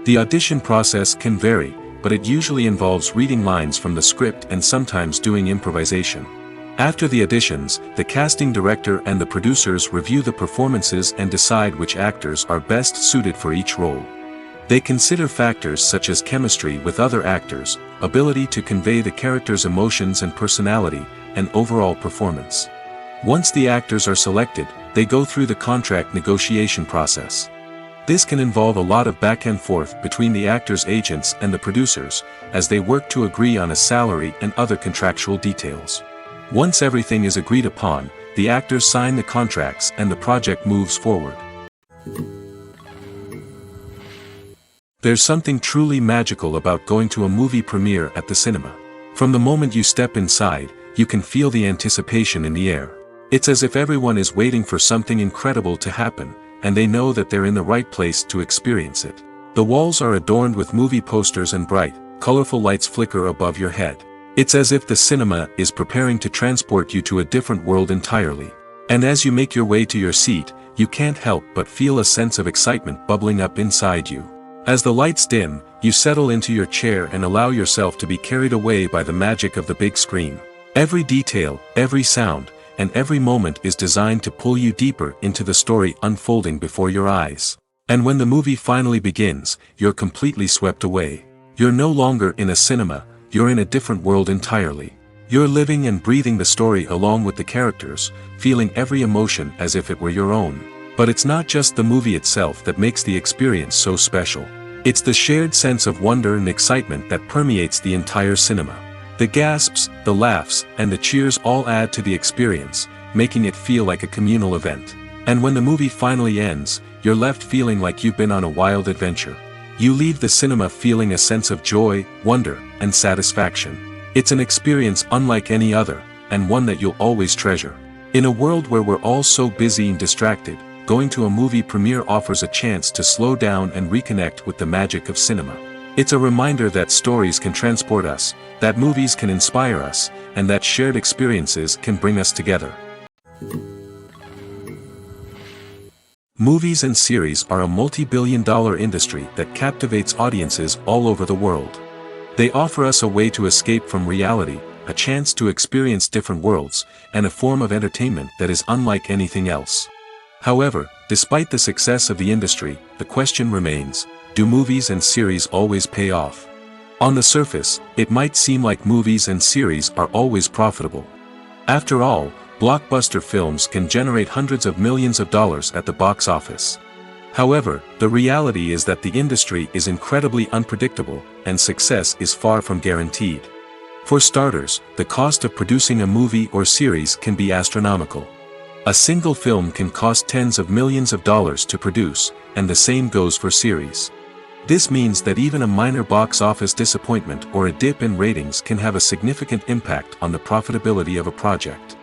The audition process can vary, but it usually involves reading lines from the script and sometimes doing improvisation. After the auditions, the casting director and the producers review the performances and decide which actors are best suited for each role. They consider factors such as chemistry with other actors, ability to convey the character's emotions and personality, and overall performance. Once the actors are selected, they go through the contract negotiation process. This can involve a lot of back and forth between the actors' agents and the producers, as they work to agree on a salary and other contractual details. Once everything is agreed upon, the actors sign the contracts and the project moves forward. There's something truly magical about going to a movie premiere at the cinema. From the moment you step inside, you can feel the anticipation in the air. It's as if everyone is waiting for something incredible to happen, and they know that they're in the right place to experience it. The walls are adorned with movie posters and bright, colorful lights flicker above your head. It's as if the cinema is preparing to transport you to a different world entirely. And as you make your way to your seat, you can't help but feel a sense of excitement bubbling up inside you. As the lights dim, you settle into your chair and allow yourself to be carried away by the magic of the big screen. Every detail, every sound, and every moment is designed to pull you deeper into the story unfolding before your eyes. And when the movie finally begins, you're completely swept away. You're no longer in a cinema, you're in a different world entirely. You're living and breathing the story along with the characters, feeling every emotion as if it were your own. But it's not just the movie itself that makes the experience so special. It's the shared sense of wonder and excitement that permeates the entire cinema. The gasps, the laughs, and the cheers all add to the experience, making it feel like a communal event. And when the movie finally ends, you're left feeling like you've been on a wild adventure. You leave the cinema feeling a sense of joy, wonder, and satisfaction. It's an experience unlike any other, and one that you'll always treasure. In a world where we're all so busy and distracted, going to a movie premiere offers a chance to slow down and reconnect with the magic of cinema. It's a reminder that stories can transport us, that movies can inspire us, and that shared experiences can bring us together. Movies and series are a multi-billion-dollar industry that captivates audiences all over the world. They offer us a way to escape from reality, a chance to experience different worlds, and a form of entertainment that is unlike anything else. However, despite the success of the industry, the question remains, do movies and series always pay off? On the surface, it might seem like movies and series are always profitable. After all, blockbuster films can generate hundreds of millions of dollars at the box office. However, the reality is that the industry is incredibly unpredictable, and success is far from guaranteed. For starters, the cost of producing a movie or series can be astronomical. A single film can cost tens of millions of dollars to produce, and the same goes for series. This means that even a minor box office disappointment or a dip in ratings can have a significant impact on the profitability of a project.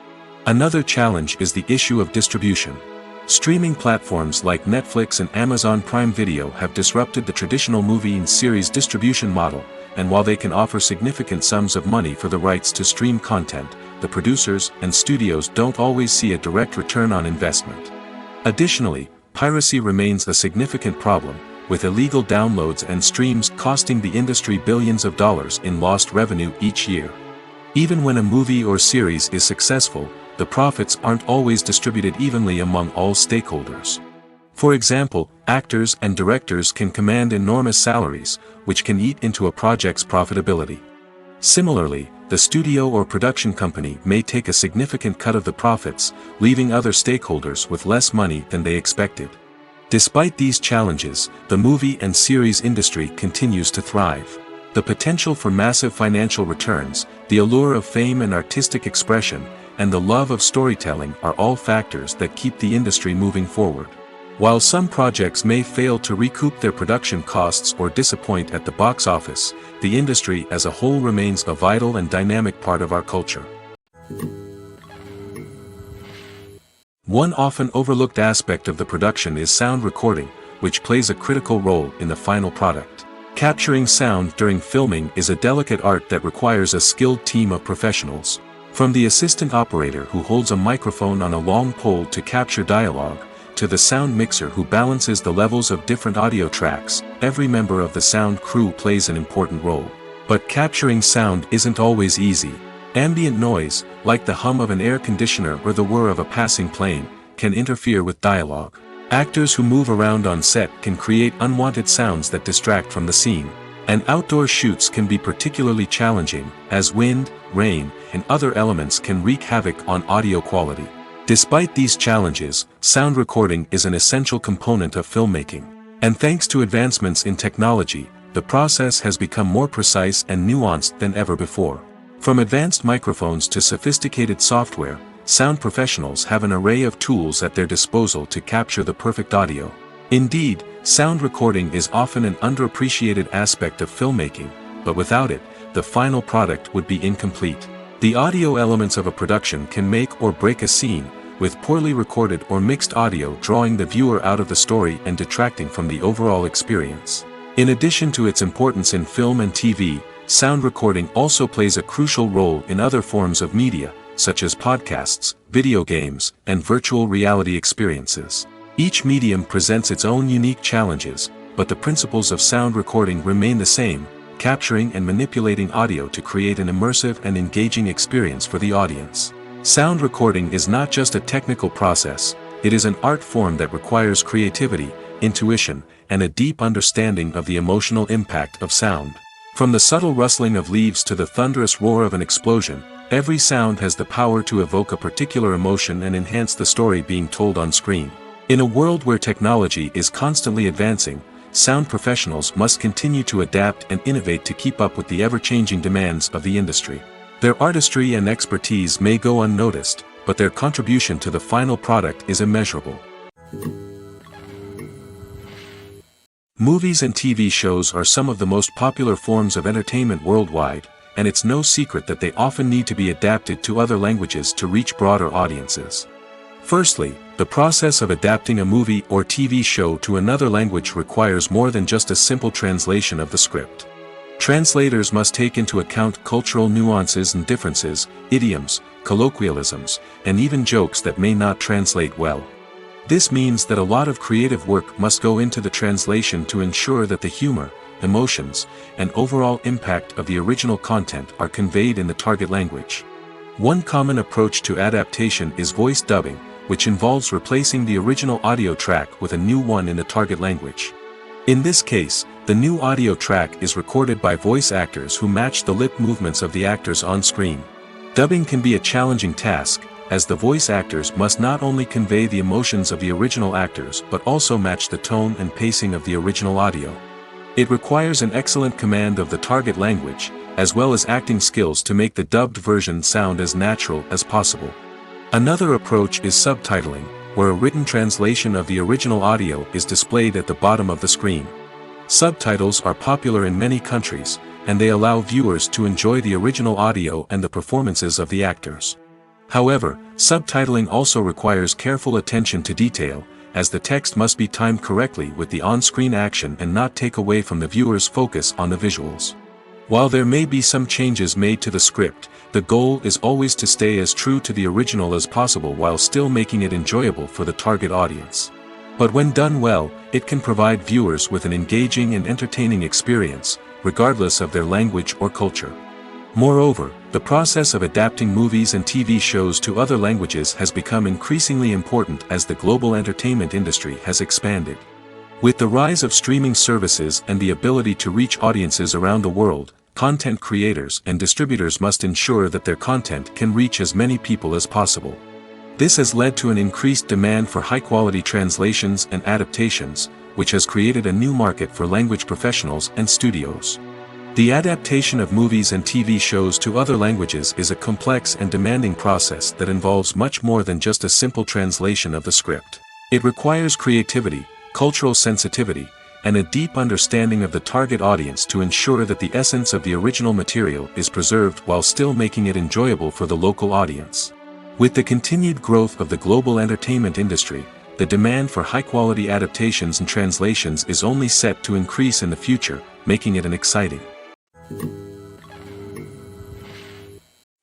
Another challenge is the issue of distribution. Streaming platforms like Netflix and Amazon Prime Video have disrupted the traditional movie and series distribution model, and while they can offer significant sums of money for the rights to stream content, the producers and studios don't always see a direct return on investment. Additionally, piracy remains a significant problem, with illegal downloads and streams costing the industry billions of dollars in lost revenue each year. Even when a movie or series is successful, the profits aren't always distributed evenly among all stakeholders. For example, actors and directors can command enormous salaries, which can eat into a project's profitability. Similarly, the studio or production company may take a significant cut of the profits, leaving other stakeholders with less money than they expected. Despite these challenges, the movie and series industry continues to thrive. The potential for massive financial returns, the allure of fame and artistic expression, and the love of storytelling are all factors that keep the industry moving forward. While some projects may fail to recoup their production costs or disappoint at the box office, the industry as a whole remains a vital and dynamic part of our culture. One often overlooked aspect of the production is sound recording, which plays a critical role in the final product. Capturing sound during filming is a delicate art that requires a skilled team of professionals. From the assistant operator who holds a microphone on a long pole to capture dialogue, to the sound mixer who balances the levels of different audio tracks, every member of the sound crew plays an important role. But capturing sound isn't always easy. Ambient noise, like the hum of an air conditioner or the whir of a passing plane, can interfere with dialogue. Actors who move around on set can create unwanted sounds that distract from the scene. And outdoor shoots can be particularly challenging, as wind, rain, and other elements can wreak havoc on audio quality. Despite these challenges, sound recording is an essential component of filmmaking. And thanks to advancements in technology, the process has become more precise and nuanced than ever before. From advanced microphones to sophisticated software, sound professionals have an array of tools at their disposal to capture the perfect audio. Indeed, sound recording is often an underappreciated aspect of filmmaking, but without it, the final product would be incomplete. The audio elements of a production can make or break a scene, with poorly recorded or mixed audio drawing the viewer out of the story and detracting from the overall experience. In addition to its importance in film and TV, sound recording also plays a crucial role in other forms of media, such as podcasts, video games, and virtual reality experiences. Each medium presents its own unique challenges, but the principles of sound recording remain the same, capturing and manipulating audio to create an immersive and engaging experience for the audience. Sound recording is not just a technical process, it is an art form that requires creativity, intuition, and a deep understanding of the emotional impact of sound. From the subtle rustling of leaves to the thunderous roar of an explosion, every sound has the power to evoke a particular emotion and enhance the story being told on screen. In a world where technology is constantly advancing, sound professionals must continue to adapt and innovate to keep up with the ever-changing demands of the industry. Their artistry and expertise may go unnoticed, but their contribution to the final product is immeasurable. Movies and TV shows are some of the most popular forms of entertainment worldwide, and it's no secret that they often need to be adapted to other languages to reach broader audiences. Firstly, the process of adapting a movie or TV show to another language requires more than just a simple translation of the script. Translators must take into account cultural nuances and differences, idioms, colloquialisms, and even jokes that may not translate well. This means that a lot of creative work must go into the translation to ensure that the humor, emotions, and overall impact of the original content are conveyed in the target language. One common approach to adaptation is voice dubbing, which involves replacing the original audio track with a new one in the target language. In this case, the new audio track is recorded by voice actors who match the lip movements of the actors on screen. Dubbing can be a challenging task, as the voice actors must not only convey the emotions of the original actors but also match the tone and pacing of the original audio. It requires an excellent command of the target language, as well as acting skills to make the dubbed version sound as natural as possible. Another approach is subtitling, where a written translation of the original audio is displayed at the bottom of the screen. Subtitles are popular in many countries, and they allow viewers to enjoy the original audio and the performances of the actors. However, subtitling also requires careful attention to detail, as the text must be timed correctly with the on-screen action and not take away from the viewer's focus on the visuals. While there may be some changes made to the script, the goal is always to stay as true to the original as possible while still making it enjoyable for the target audience. But when done well, it can provide viewers with an engaging and entertaining experience, regardless of their language or culture. Moreover, the process of adapting movies and TV shows to other languages has become increasingly important as the global entertainment industry has expanded. With the rise of streaming services and the ability to reach audiences around the world, content creators and distributors must ensure that their content can reach as many people as possible. This has led to an increased demand for high-quality translations and adaptations, which has created a new market for language professionals and studios. The adaptation of movies and TV shows to other languages is a complex and demanding process that involves much more than just a simple translation of the script. It requires creativity, cultural sensitivity, and a deep understanding of the target audience to ensure that the essence of the original material is preserved while still making it enjoyable for the local audience. With the continued growth of the global entertainment industry, the demand for high-quality adaptations and translations is only set to increase in the future, making it an exciting.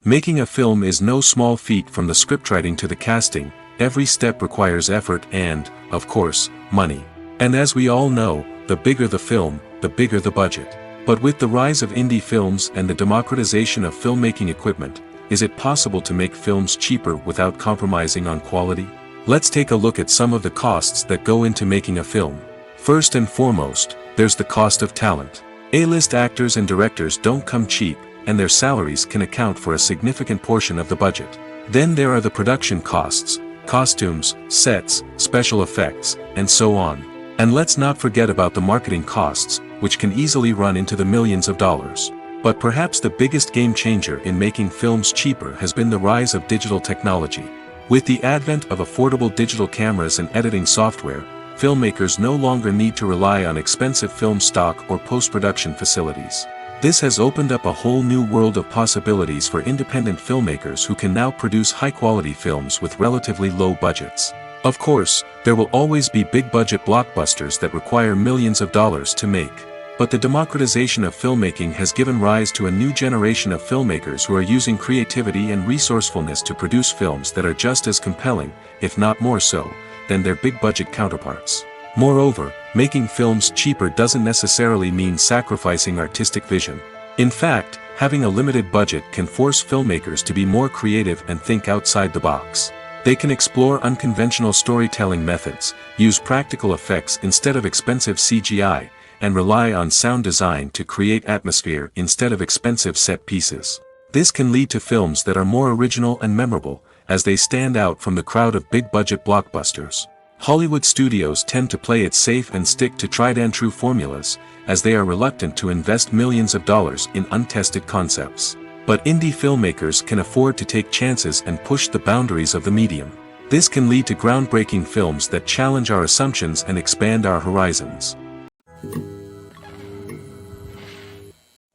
Making a film is no small feat. From the scriptwriting to the casting, every step requires effort and, of course, money. And as we all know, the bigger the film, the bigger the budget. But with the rise of indie films and the democratization of filmmaking equipment, is it possible to make films cheaper without compromising on quality? Let's take a look at some of the costs that go into making a film. First and foremost, there's the cost of talent. A-list actors and directors don't come cheap, and their salaries can account for a significant portion of the budget. Then there are the production costs, costumes, sets, special effects, and so on. And let's not forget about the marketing costs, which can easily run into the millions of dollars. But perhaps the biggest game changer in making films cheaper has been the rise of digital technology. With the advent of affordable digital cameras and editing software, filmmakers no longer need to rely on expensive film stock or post-production facilities. This has opened up a whole new world of possibilities for independent filmmakers who can now produce high-quality films with relatively low budgets. Of course, there will always be big-budget blockbusters that require millions of dollars to make. But the democratization of filmmaking has given rise to a new generation of filmmakers who are using creativity and resourcefulness to produce films that are just as compelling, if not more so, than their big-budget counterparts. Moreover, making films cheaper doesn't necessarily mean sacrificing artistic vision. In fact, having a limited budget can force filmmakers to be more creative and think outside the box. They can explore unconventional storytelling methods, use practical effects instead of expensive CGI, and rely on sound design to create atmosphere instead of expensive set pieces. This can lead to films that are more original and memorable, as they stand out from the crowd of big-budget blockbusters. Hollywood studios tend to play it safe and stick to tried-and-true formulas, as they are reluctant to invest millions of dollars in untested concepts. But indie filmmakers can afford to take chances and push the boundaries of the medium. This can lead to groundbreaking films that challenge our assumptions and expand our horizons.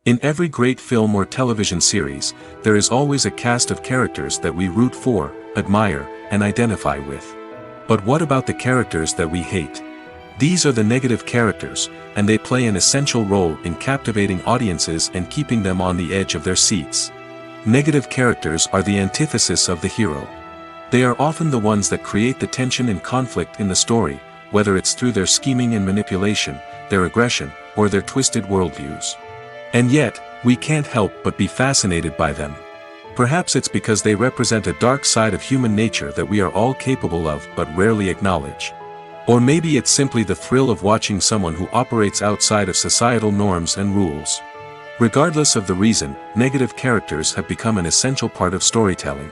In every great film or television series, there is always a cast of characters that we root for, admire, and identify with. But what about the characters that we hate? These are the negative characters, and they play an essential role in captivating audiences and keeping them on the edge of their seats. Negative characters are the antithesis of the hero. They are often the ones that create the tension and conflict in the story, whether it's through their scheming and manipulation, their aggression, or their twisted worldviews. And yet, we can't help but be fascinated by them. Perhaps it's because they represent a dark side of human nature that we are all capable of but rarely acknowledge. Or maybe it's simply the thrill of watching someone who operates outside of societal norms and rules. Regardless of the reason, negative characters have become an essential part of storytelling.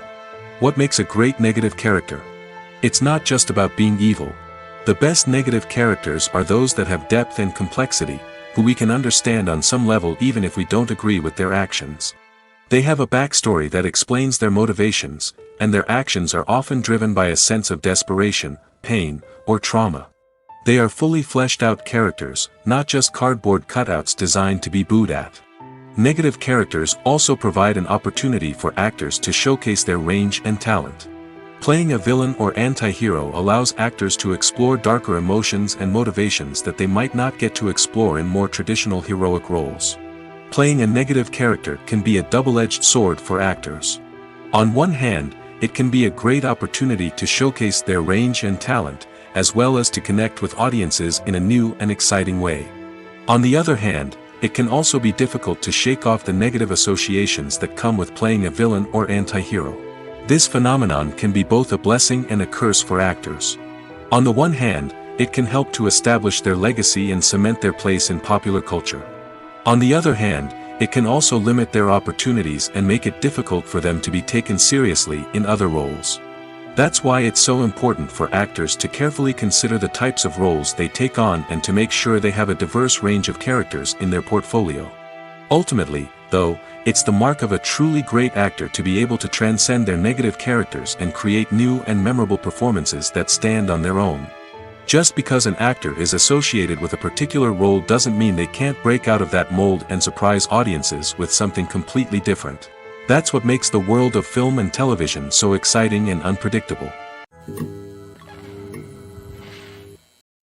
What makes a great negative character? It's not just about being evil. The best negative characters are those that have depth and complexity, who we can understand on some level even if we don't agree with their actions. They have a backstory that explains their motivations, and their actions are often driven by a sense of desperation, pain, or trauma. They are fully fleshed out characters, not just cardboard cutouts designed to be booed at. Negative characters also provide an opportunity for actors to showcase their range and talent. Playing a villain or anti-hero allows actors to explore darker emotions and motivations that they might not get to explore in more traditional heroic roles. Playing a negative character can be a double-edged sword for actors. On one hand, it can be a great opportunity to showcase their range and talent, as well as to connect with audiences in a new and exciting way. On the other hand, it can also be difficult to shake off the negative associations that come with playing a villain or anti-hero. This phenomenon can be both a blessing and a curse for actors. On the one hand, it can help to establish their legacy and cement their place in popular culture. On the other hand, it can also limit their opportunities and make it difficult for them to be taken seriously in other roles. That's why it's so important for actors to carefully consider the types of roles they take on and to make sure they have a diverse range of characters in their portfolio. Ultimately, though, it's the mark of a truly great actor to be able to transcend their negative characters and create new and memorable performances that stand on their own. Just because an actor is associated with a particular role doesn't mean they can't break out of that mold and surprise audiences with something completely different. That's what makes the world of film and television so exciting and unpredictable.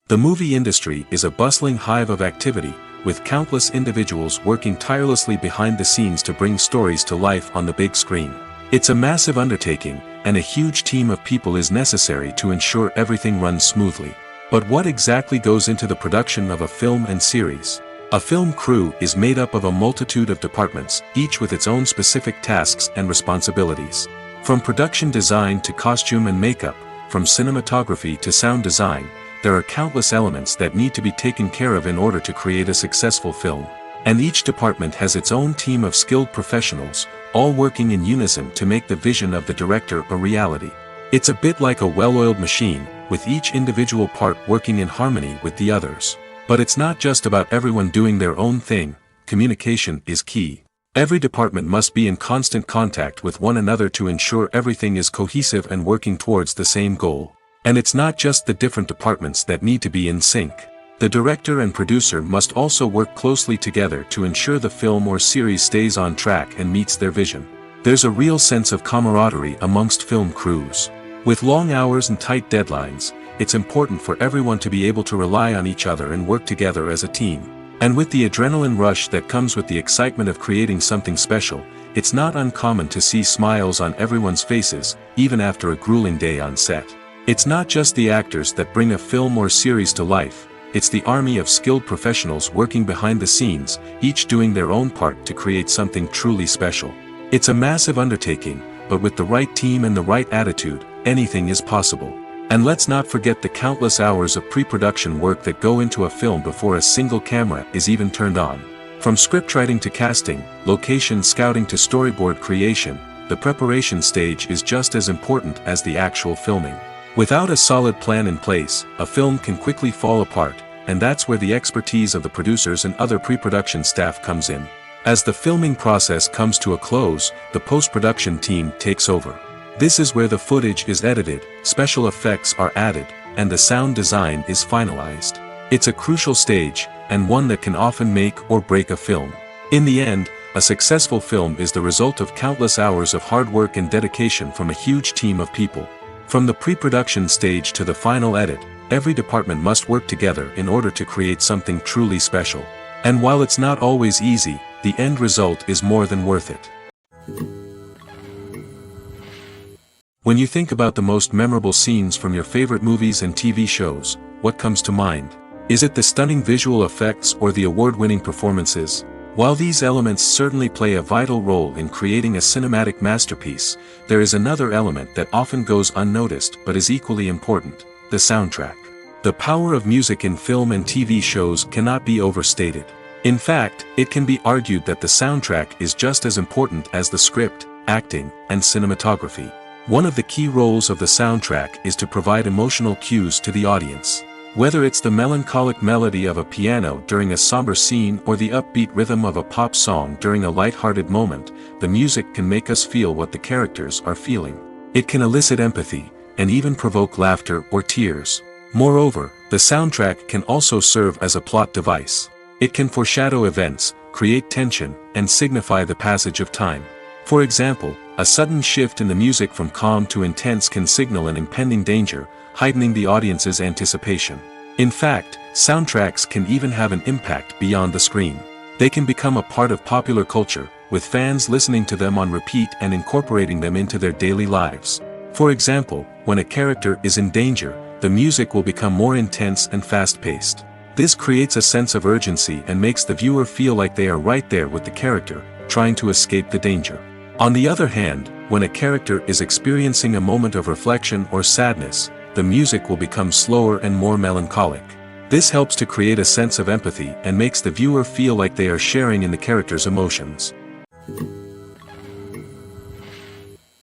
The movie industry is a bustling hive of activity, with countless individuals working tirelessly behind the scenes to bring stories to life on the big screen. It's a massive undertaking, and a huge team of people is necessary to ensure everything runs smoothly. But what exactly goes into the production of a film and series? A film crew is made up of a multitude of departments, each with its own specific tasks and responsibilities. From production design to costume and makeup, from cinematography to sound design, there are countless elements that need to be taken care of in order to create a successful film. And each department has its own team of skilled professionals, all working in unison to make the vision of the director a reality. It's a bit like a well-oiled machine, with each individual part working in harmony with the others. But it's not just about everyone doing their own thing. Communication is key. Every department must be in constant contact with one another to ensure everything is cohesive and working towards the same goal. And it's not just the different departments that need to be in sync. The director and producer must also work closely together to ensure the film or series stays on track and meets their vision. There's a real sense of camaraderie amongst film crews. With long hours and tight deadlines, it's important for everyone to be able to rely on each other and work together as a team. And with the adrenaline rush that comes with the excitement of creating something special, it's not uncommon to see smiles on everyone's faces, even after a grueling day on set. It's not just the actors that bring a film or series to life, it's the army of skilled professionals working behind the scenes, each doing their own part to create something truly special. It's a massive undertaking, but with the right team and the right attitude, anything is possible. And let's not forget the countless hours of pre-production work that go into a film before a single camera is even turned on. From scriptwriting to casting, location scouting to storyboard creation, the preparation stage is just as important as the actual filming. Without a solid plan in place, a film can quickly fall apart, and that's where the expertise of the producers and other pre-production staff comes in. As the filming process comes to a close, the post-production team takes over. This is where the footage is edited, special effects are added, and the sound design is finalized. It's a crucial stage, and one that can often make or break a film. In the end, a successful film is the result of countless hours of hard work and dedication from a huge team of people. From the pre-production stage to the final edit, every department must work together in order to create something truly special. And while it's not always easy, the end result is more than worth it. When you think about the most memorable scenes from your favorite movies and TV shows, what comes to mind? Is it the stunning visual effects or the award-winning performances? While these elements certainly play a vital role in creating a cinematic masterpiece, there is another element that often goes unnoticed but is equally important: the soundtrack. The power of music in film and TV shows cannot be overstated. In fact, it can be argued that the soundtrack is just as important as the script, acting, and cinematography. One of the key roles of the soundtrack is to provide emotional cues to the audience. Whether it's the melancholic melody of a piano during a somber scene or the upbeat rhythm of a pop song during a light-hearted moment, the music can make us feel what the characters are feeling. It can elicit empathy, and even provoke laughter or tears. Moreover, the soundtrack can also serve as a plot device. It can foreshadow events, create tension, and signify the passage of time. For example, a sudden shift in the music from calm to intense can signal an impending danger, heightening the audience's anticipation. In fact, soundtracks can even have an impact beyond the screen. They can become a part of popular culture, with fans listening to them on repeat and incorporating them into their daily lives. For example, when a character is in danger, the music will become more intense and fast-paced. This creates a sense of urgency and makes the viewer feel like they are right there with the character, trying to escape the danger. On the other hand, when a character is experiencing a moment of reflection or sadness, the music will become slower and more melancholic. This helps to create a sense of empathy and makes the viewer feel like they are sharing in the character's emotions.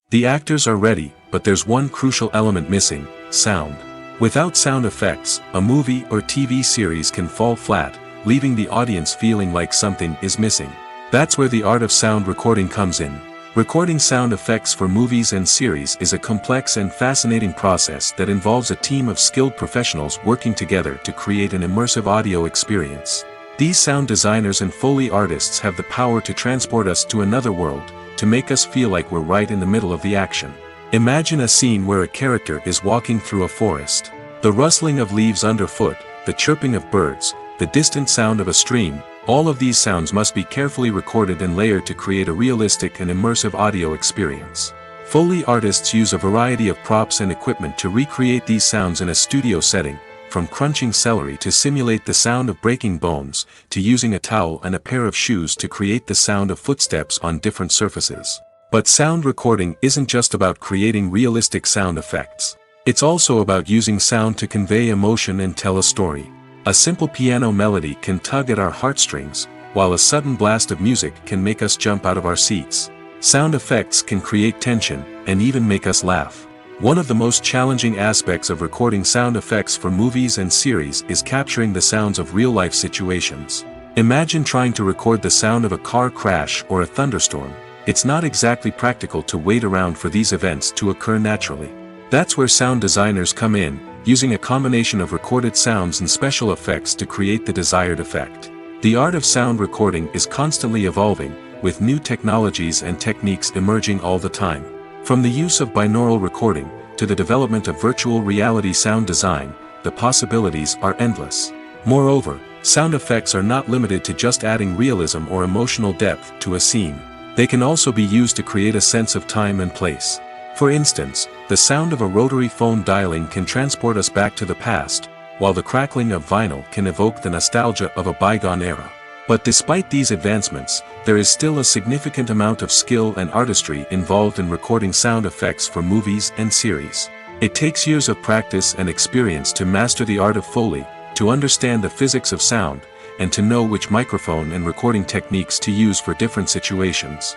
The actors are ready, but there's one crucial element missing: sound. Without sound effects, a movie or TV series can fall flat, leaving the audience feeling like something is missing. That's where the art of sound recording comes in. Recording sound effects for movies and series is a complex and fascinating process that involves a team of skilled professionals working together to create an immersive audio experience. These sound designers and Foley artists have the power to transport us to another world, to make us feel like we're right in the middle of the action. Imagine a scene where a character is walking through a forest. The rustling of leaves underfoot, the chirping of birds, the distant sound of a stream, all of these sounds must be carefully recorded and layered to create a realistic and immersive audio experience. Foley artists use a variety of props and equipment to recreate these sounds in a studio setting, from crunching celery to simulate the sound of breaking bones, to using a towel and a pair of shoes to create the sound of footsteps on different surfaces. But sound recording isn't just about creating realistic sound effects. It's also about using sound to convey emotion and tell a story. A simple piano melody can tug at our heartstrings, while a sudden blast of music can make us jump out of our seats. Sound effects can create tension, and even make us laugh. One of the most challenging aspects of recording sound effects for movies and series is capturing the sounds of real-life situations. Imagine trying to record the sound of a car crash or a thunderstorm. It's not exactly practical to wait around for these events to occur naturally. That's where sound designers come in, using a combination of recorded sounds and special effects to create the desired effect. The art of sound recording is constantly evolving, with new technologies and techniques emerging all the time. From the use of binaural recording, to the development of virtual reality sound design, the possibilities are endless. Moreover, sound effects are not limited to just adding realism or emotional depth to a scene. They can also be used to create a sense of time and place. For instance, the sound of a rotary phone dialing can transport us back to the past, while the crackling of vinyl can evoke the nostalgia of a bygone era. But despite these advancements, there is still a significant amount of skill and artistry involved in recording sound effects for movies and series. It takes years of practice and experience to master the art of Foley, to understand the physics of sound, and to know which microphone and recording techniques to use for different situations.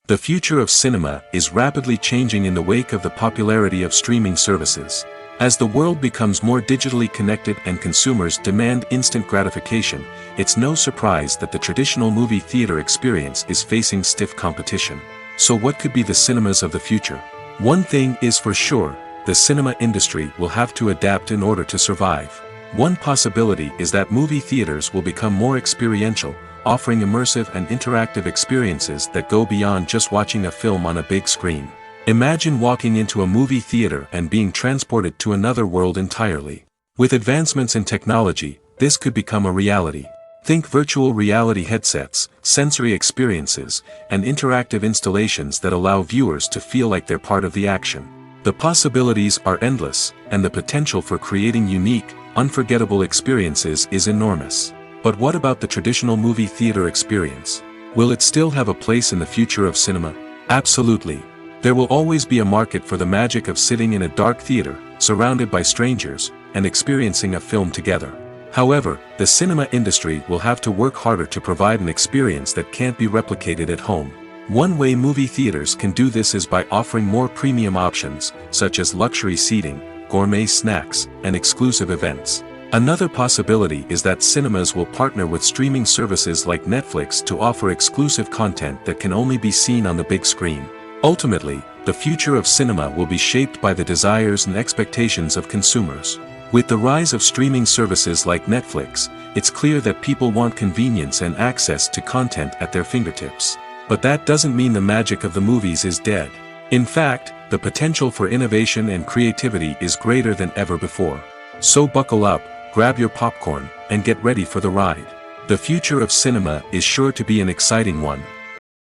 The future of cinema is rapidly changing in the wake of the popularity of streaming services. As the world becomes more digitally connected and consumers demand instant gratification, it's no surprise that the traditional movie theater experience is facing stiff competition. So what could be the cinemas of the future? One thing is for sure, the cinema industry will have to adapt in order to survive. One possibility is that movie theaters will become more experiential, offering immersive and interactive experiences that go beyond just watching a film on a big screen. Imagine walking into a movie theater and being transported to another world entirely. With advancements in technology, this could become a reality. Think virtual reality headsets, sensory experiences, and interactive installations that allow viewers to feel like they're part of the action. The possibilities are endless, and the potential for creating unique, unforgettable experiences is enormous. But what about the traditional movie theater experience? Will it still have a place in the future of cinema? Absolutely. There will always be a market for the magic of sitting in a dark theater, surrounded by strangers, and experiencing a film together. However, the cinema industry will have to work harder to provide an experience that can't be replicated at home. One way movie theaters can do this is by offering more premium options, such as luxury seating, gourmet snacks, and exclusive events. Another possibility is that cinemas will partner with streaming services like Netflix to offer exclusive content that can only be seen on the big screen. Ultimately, the future of cinema will be shaped by the desires and expectations of consumers. With the rise of streaming services like Netflix, it's clear that people want convenience and access to content at their fingertips. But that doesn't mean the magic of the movies is dead. In fact, the potential for innovation and creativity is greater than ever before. So buckle up, grab your popcorn, and get ready for the ride. The future of cinema is sure to be an exciting one.